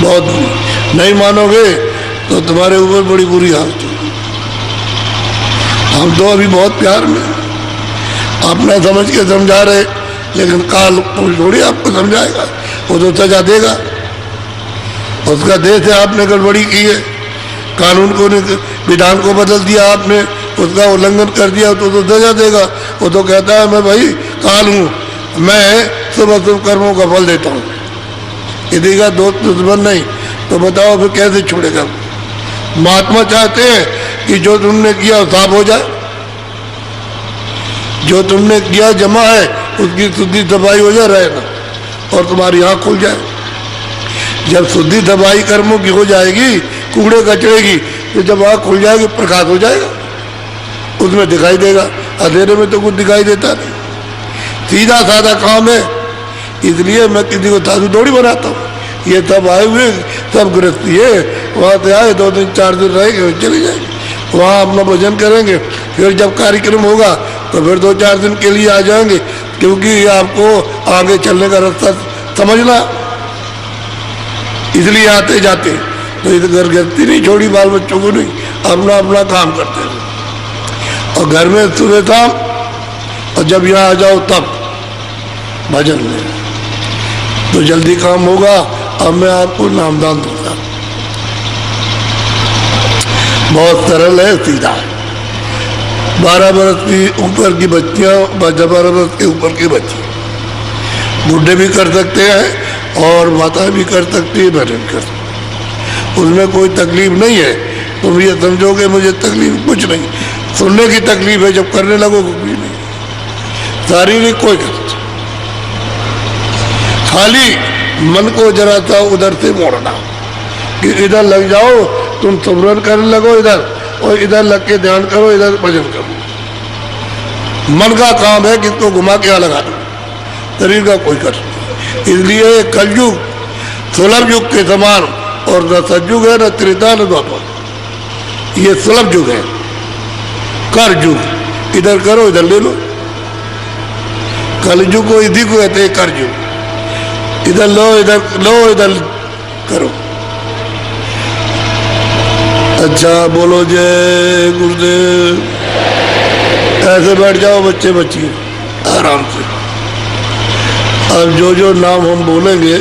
A: बहुत बुरी। नहीं मानोगे तो तुम्हारे ऊपर बड़ी बुरी हालत होगी। हम तो अभी बहुत प्यार में अपना समझ के समझा रहे, लेकिन काल थोड़ी आपको समझाएगा, वो तो सजा देगा। उसका देश है, आपने गड़बड़ी की है, कानून को विधान को बदल दिया आपने, उसका उल्लंघन कर दिया तो सजा देगा। वो तो कहता है मैं भाई काल हूँ, मैं शुभ अशुभ कर्मों का फल देता हूँ। यदि का दोस्त दुश्मन नहीं तो बताओ फिर कैसे छोड़ेगा। महात्मा चाहते हैं कि जो तुमने किया साफ हो जाए, जो तुमने किया जमा है उसकी शुद्धि सफाई हो जाए रहेगा और तुम्हारी आँख खुल जाए। जब शुद्धि सफाई कर्मों की हो जाएगी, कूड़े कचरे की, तो जब आँख खुल जाएगी प्रकाश हो जाएगा, उसमें दिखाई देगा। अंधेरे में तो कुछ दिखाई देता नहीं। सीधा साधा काम है, इसलिए मैं किसी को साधु थोड़ी बनाता हूँ। ये सब आए हुए सब गृहस्थी है, वहाँ से आए 2 दिन 4 दिन रहेंगे चले जाएंगे, वहाँ अपना भजन करेंगे, फिर जब कार्यक्रम होगा तो फिर 2-4 दिन के लिए आ जाएंगे, क्योंकि आपको आगे चलने का रास्ता समझना, इसलिए आते जाते। तो इधर गृहस्थी नहीं छोड़ी, बाल बच्चों को नहीं, अपना अपना काम करते हैं। और घर में सुबह शाम, और जब यहाँ आ जाओ तब भजन में, तो जल्दी काम होगा। अब मैं आपको नामदान दूंगा, बहुत सरल है, सीधा है। 12 बरस की ऊपर की बच्चियाँ, 12 बरस के ऊपर की बच्ची, बूढ़े भी कर सकते हैं और माता भी कर सकती है, भजन कर सकती है, उसमें कोई तकलीफ नहीं है। तुम ये समझोगे मुझे तकलीफ, कुछ नहीं, सुनने की तकलीफ है, जब करने लगो कुछ भी नहीं, शारीरिक कोई कष्ट। खाली मन को जरा सा उधर से मोड़ना कि इधर लग जाओ, तुम सुमरन करने लगो इधर, और इधर लग के ध्यान करो, इधर भजन करो। मन का काम है किसको घुमा के लगा दो, शरीर का कोई कष्ट नहीं। इसलिए कलयुग सुलभ युग के समान, और न सतयुग है, न त्रेता, न द्वापर, ये सुलभ युग है। कर युग, इधर करो इधर ले लो। कलयुग को इसी को कहते हैं कर युग, इधर लो इधर करो। अच्छा बोलो जय गुरुदेव। ऐसे बैठ जाओ बच्चे बच्ची आराम से। अब जो जो नाम हम बोलेंगे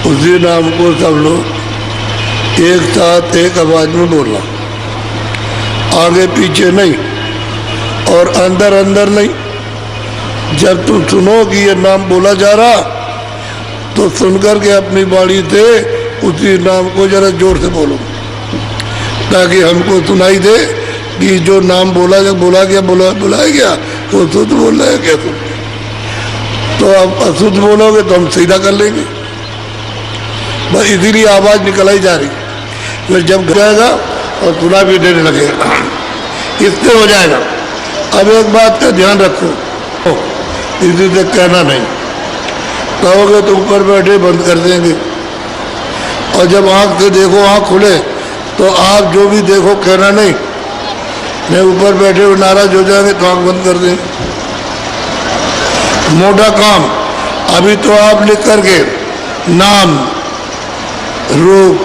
A: उसी नाम को सब लोग एक साथ एक आवाज में बोलना, आगे पीछे नहीं और अंदर अंदर नहीं। जब तुम सुनो कि ये नाम बोला जा रहा तो सुनकर के अपनी बाणी से उसी नाम को जरा जोर से बोलो, ताकि हमको सुनाई दे कि जो नाम बुलाया गया वो शुद्ध बोल रहा है क्या तुम। तो आप अशुद्ध बोलोगे तो हम सीधा कर लेंगे, बस इसीलिए आवाज़ निकल ही जा रही। फिर जब जाएगा और सुना भी देने लगेगा, इससे हो जाएगा। अब एक बात का ध्यान रखो, इसी से कहना नहीं, कहोगे तो ऊपर बैठे बंद कर देंगे, और जब आँख से देखो आँख खुले तो आप जो भी देखो कहना नहीं, ऊपर बैठे हुए नाराज हो जाएंगे तो आँख बंद कर देंगे। मोटा काम अभी तो आप लिख करके नाम, रूप,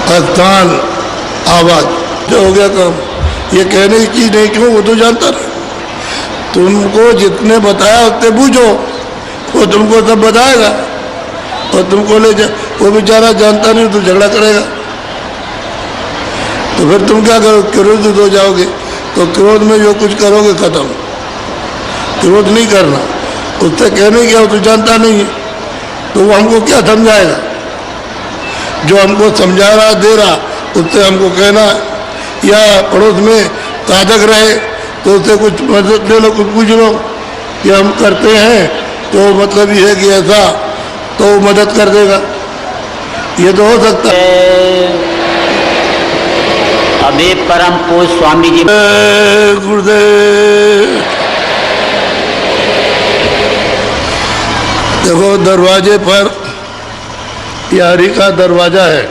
A: स्थान, आवाज, जो हो गया काम। ये कहने की चीज नहीं, क्यों, वो तो जानता नहीं। तुमको जितने बताया उतने बूझो, वो तुमको सब बताएगा, और तुमको ले जा, वो बेचारा जानता नहीं तो झगड़ा करेगा। तो फिर तुम क्या करो, क्रोधित हो जाओगे, तो क्रोध में जो कुछ करोगे खत्म। क्रोध नहीं करना, उससे कहने क्या, वो तो जानता नहीं है, तो वो हमको क्या समझाएगा। जो हमको समझा रहा दे रहा उससे हमको कहना, या पड़ोस में साधक रहे तो उससे कुछ मदद ले लो, कुछ पूछ लो कि हम करते हैं तो मतलब ये है कि ऐसा, तो वो मदद कर देगा। ये तो हो सकता है।
B: अभी परम पूज्य स्वामी जी
A: गुरुदेव। देखो दरवाजे पर यारी का दरवाजा है,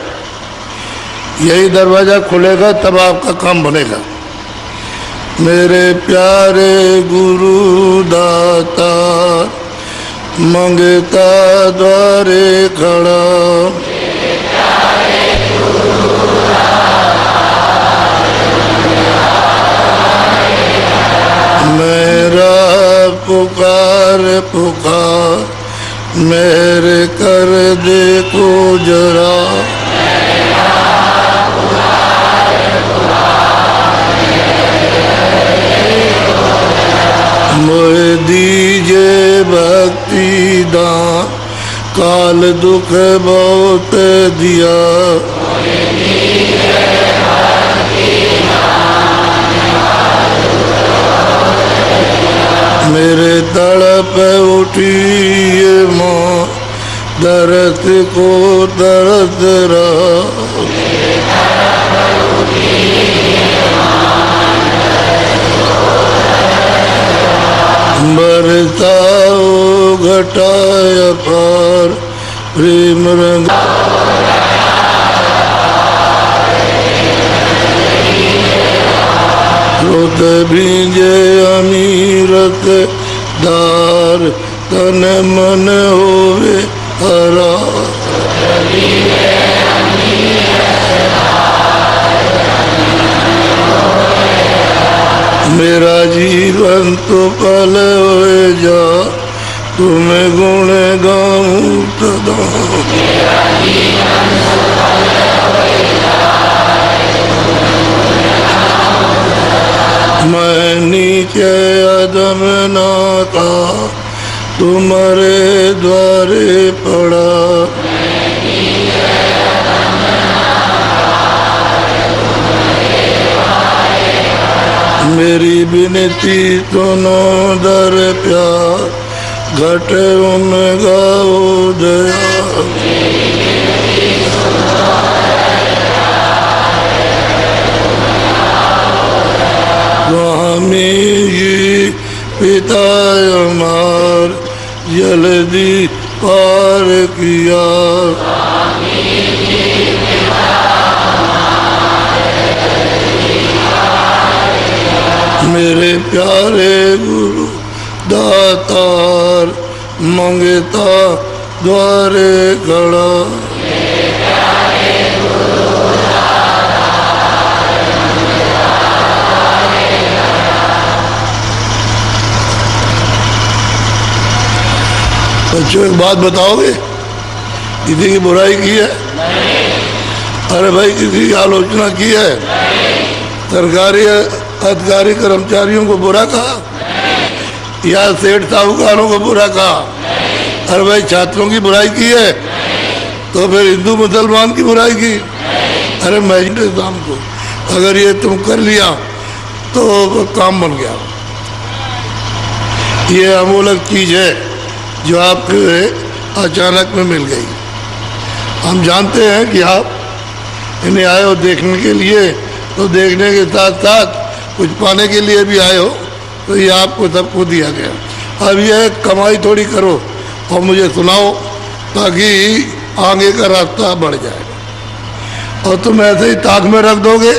A: यही दरवाजा खुलेगा तब आपका काम बनेगा। मेरे प्यारे गुरु दाता मंगता द्वारे खड़ा, मेरा पुकार मेरे कर देखो जरा, दीजे भक्ति दान, काल दुख बहुत दिया। मेरे तड़प उठी ये माँ, दर्द को दर्द रहा। बरसाओ घटाया पार, प्रेम रंग रोत भींजे अमीरत दार, तन मन होवे हरा। मेरा जीवन तो पल होए जा, तुम्हें गुण गाऊं सदा। मैं नीचे अदम ना था, तुम्हारे द्वारे पड़ा। मेरी विनती सुनो दर प्यार, घट उन गाओ दया। स्वामी जी पिता अमार, जल्दी पार किया। मेरे प्यारे गुरु दातार, मंगता द्वारे खड़ा। बच्चों एक बात बताओगे, किसी की बुराई की है? अरे भाई किसी की आलोचना की है? सरकारी अधिकारी कर्मचारियों को बुरा कहा या सेठ साहूकारों को बुरा कहा? अरे भाई छात्रों की बुराई की है तो फिर हिंदू मुसलमान की बुराई की? अरे मैजिस्ट्रेट साहब को अगर ये तुम कर लिया तो काम बन गया। ये अमूलक चीज है जो आपके अचानक में मिल गई। हम जानते हैं कि आप इन्हें आए हो देखने के लिए, तो देखने के साथ साथ कुछ पाने के लिए भी आए हो, तो ये आपको सबको दिया गया। अब ये कमाई थोड़ी करो और मुझे सुनाओ ताकि आगे का रास्ता बढ़ जाए। और तुम ऐसे ही ताक में रख दोगे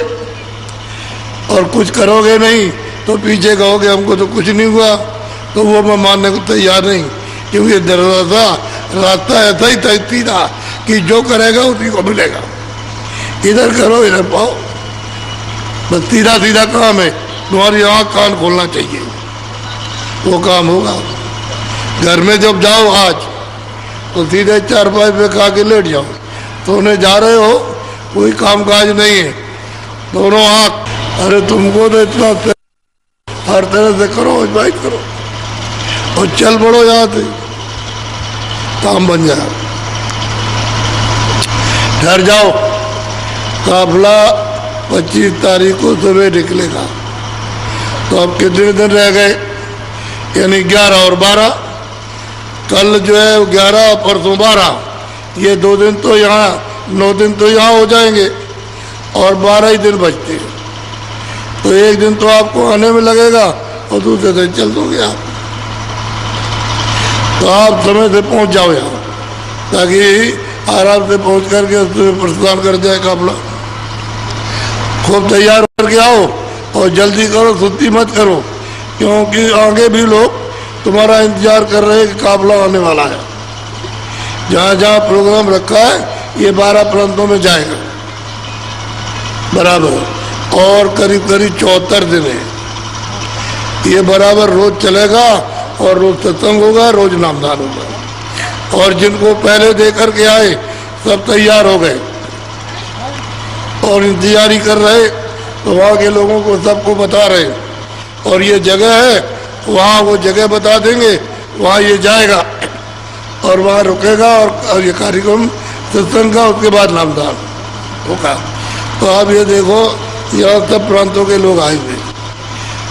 A: और कुछ करोगे नहीं तो पीछे कहोगे हमको तो कुछ नहीं हुआ, तो वो मैं मानने को तैयार नहीं। क्योंकि रास्ता ऐसा ही तय था कि जो करेगा उसी को मिलेगा। इधर करो इधर पाओ, बस सीधा सीधा काम है। तुम्हारी आँख कान खोलना चाहिए, वो काम होगा। घर में जब जाओ आज तो सीधे चारपाई पे खा के लेट जाओ। सोने जा रहे हो, कोई काम काज नहीं है, दोनों आँख। अरे तुमको तो इतना हर तरह से करो, बाइक करो और चल पड़ो यहाँ से, काम बन जाए। ठहर जाओ, काफिला 25 तारीख को सुबह निकलेगा। तो अब कितने दिन रह गए? यानी 11 और 12। कल जो है 11, परसों 12। ये 2 दिन तो यहाँ, 9 दिन तो यहाँ हो जाएंगे और 12 ही दिन बचते हैं। तो एक दिन तो आपको आने में लगेगा और दूसरे दिन चल दोगे आप। तो आप समय से पहुँच जाओ यहाँ, ताकि आराम से पहुँच करके उसमें प्रस्थान कर जाए काफिला। खूब तैयार करके आओ और जल्दी करो, सुस्ती मत करो, क्योंकि आगे भी लोग तुम्हारा इंतजार कर रहे हैं कि काफिला आने वाला है। जहाँ जहाँ प्रोग्राम रखा है ये 12 प्रांतों में जाएगा बराबर, और करीब करीब 74 दिन है। ये बराबर रोज चलेगा और रोज सत्संग होगा, रोज नामदान होगा। और जिनको पहले दे करके आए सब तैयार हो गए और इंतजारी कर रहे, तो वहाँ के लोगों को सबको बता रहे। और ये जगह है वहाँ वो जगह बता देंगे, वहाँ ये जाएगा और वहाँ रुकेगा और ये कार्यक्रम सत्संग का, उसके बाद नामदान होगा। तो आप ये देखो, यहाँ सब प्रांतों के लोग आए हुए,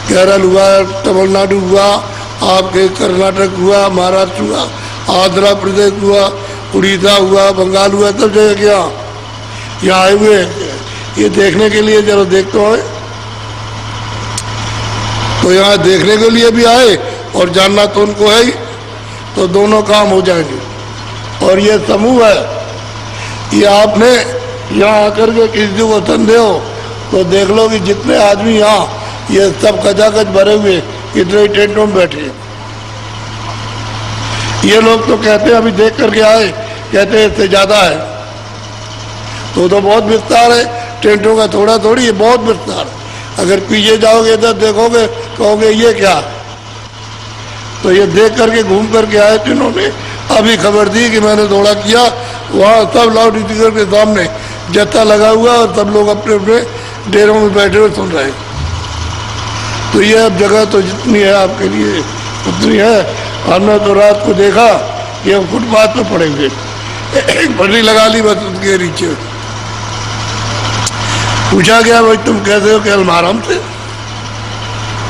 A: केरल हुआ, तमिलनाडु हुआ, आपके कर्नाटक हुआ, महाराष्ट्र हुआ, आंध्र प्रदेश हुआ, उड़ीसा हुआ, बंगाल हुआ, सब जगह यहाँ आए हुए हैं ये देखने के लिए। जरा देखते हो, तो यहाँ देखने के लिए भी आए और जानना तो उनको है ही, तो दोनों काम हो जाएंगे। और ये समूह है, ये आपने यहाँ आकर के किसी को संदेह हो तो देख लो कि जितने आदमी यहाँ ये सब खचाखच भरे हुए इतने ही टेंटों में बैठे हैं। ये लोग तो कहते हैं, अभी देख करके आए, कहते हैं इससे ज्यादा है, तो बहुत विस्तार है टेंटों का, थोड़ा थोड़ी, ये बहुत विस्तार। अगर पीछे जाओगे इधर देखोगे, कहोगे ये क्या। तो ये देख करके घूम करके आए थे इन्होंने, अभी खबर दी कि मैंने थोड़ा किया, वहाँ सब लाउड स्पीकर के सामने जत्था लगा हुआ और सब लोग अपने अपने डेरों में बैठे हुए सुन रहे हैं। तो ये अब जगह तो जितनी है आपके लिए उतनी है। हमने तो रात को देखा कि हम फुटपाथ पर पड़े हुए, पटरी लगा ली बस उसके नीचे। पूछा गया भाई तुम कैसे हो, कल आराम से,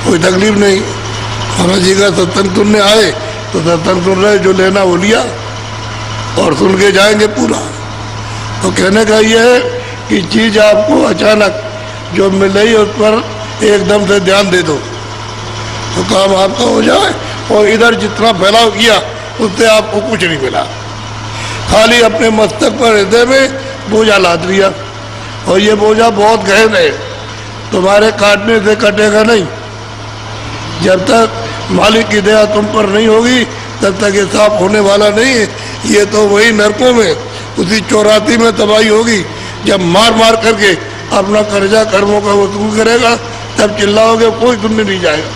A: कोई तकलीफ नहीं, महाराज जी का सत्संग सुनने आए तो सत्संग सुन रहे, जो लेना वो लिया और सुन के जाएंगे पूरा। तो कहने का ये है कि चीज़ आपको अचानक जो मिल रही है उस पर एकदम से ध्यान दे दो तो काम आपका हो जाए। और इधर जितना फैलाव किया उससे आपको कुछ नहीं मिला, खाली अपने मस्तक पर हृदय में बोझा लाद लिया। और ये बोझा बहुत गहन है, तुम्हारे काटने से कटेगा नहीं। जब तक मालिक की दया तुम पर नहीं होगी तब तक ये साफ होने वाला नहीं है। ये तो वही नरकों में, उसी 84 में तबाही होगी, जब मार मार करके अपना कर्जा कर्मों का वसूल करेगा, तब चिल्लाओगे, कोई सुनने नहीं जाएगा।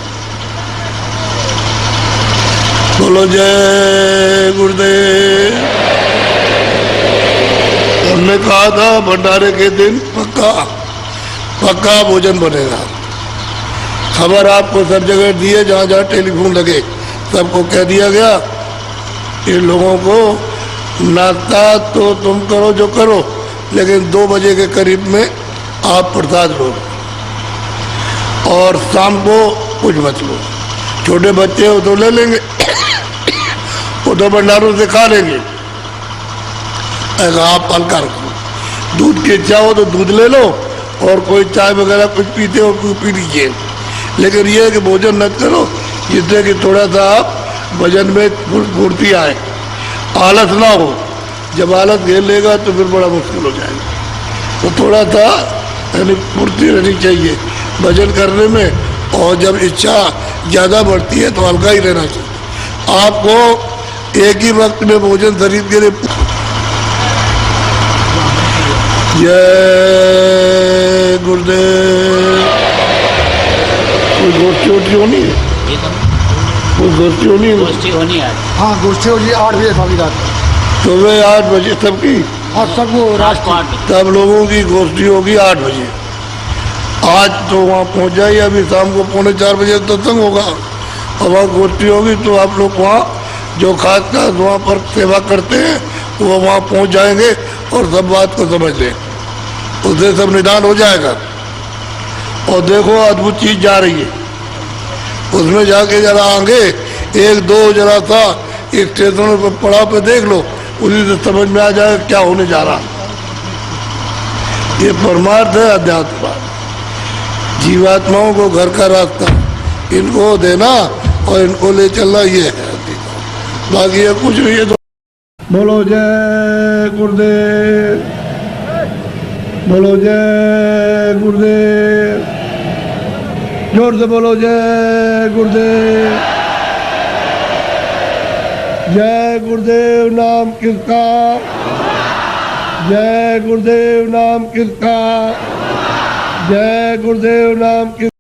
A: बोलो जय गुरुदेव। हमने कहा था भंडारे के दिन पक्का भोजन बनेगा। खबर आपको सब जगह दी है, जहाँ जहाँ टेलीफोन लगे सबको कह दिया गया। इन लोगों को नाश्ता तो तुम करो जो करो, लेकिन 2 बजे के करीब में आप प्रसाद लो और शाम को कुछ मत लो। छोटे बच्चे वो तो ले लेंगे, वो तो भंडारों से खा लेंगे। आप हल्का रखो, दूध की इच्छा हो तो दूध ले लो, और कोई चाय वगैरह कुछ पीते हो पी लीजिए, लेकिन ये है कि भोजन न करो जिससे कि थोड़ा सा आप वजन में फुर्ती आए, आलस ना हो। जब आलस घेर लेगा तो फिर बड़ा मुश्किल हो जाएगा। तो थोड़ा सा यानी फुर्ती रहनी चाहिए वजन करने में, और जब इच्छा ज़्यादा बढ़ती है तो हल्का ही रहना चाहिए। आपको एक ही वक्त में भोजन शरीर के लिए। जय गुरुदेव। कोई गोष्ठी वोष्ठी होनी है, कोई गोष्ठी होनी है,
B: गोष्ठी होनी है।
C: हाँ गोष्ठी होगी 8 बजे स्वामी रात,
A: सुबह 8 बजे सबकी,
C: और सब वो राष्ट्र
A: तब लोगों की गोष्ठी होगी 8 बजे। आज तो वहाँ पहुँच जाइए, अभी शाम को 3:45 बजे सत्संग होगा और वहाँ गोष्ठी होगी। तो आप लोग वहाँ जो खासकर वहाँ पर सेवा करते हैं वो वहाँ पहुँच जाएंगे और सब बात को समझ लें, उससे सब निदान हो जाएगा। और देखो अद्भुत चीज़ जा रही है, उसमें जाके जरा आगे 1-2 जरा सा स्टेशनों पर पड़ाव पे देख लो, उसी से समझ में आ जाएगा क्या होने जा रहा। ये परमार्थ है अध्यात्म, जीवात्माओं को घर का रास्ता इनको देना और इनको ले चलना, ये है। बाकी ये कुछ नहीं है। तो बोलो जय गुरुदेव, बोलो जय गुरुदेव, जोर से बोलो जय गुरुदेव। जय गुरुदेव नाम किसका, जय गुरुदेव नाम किसका, जय गुरुदेव नाम किस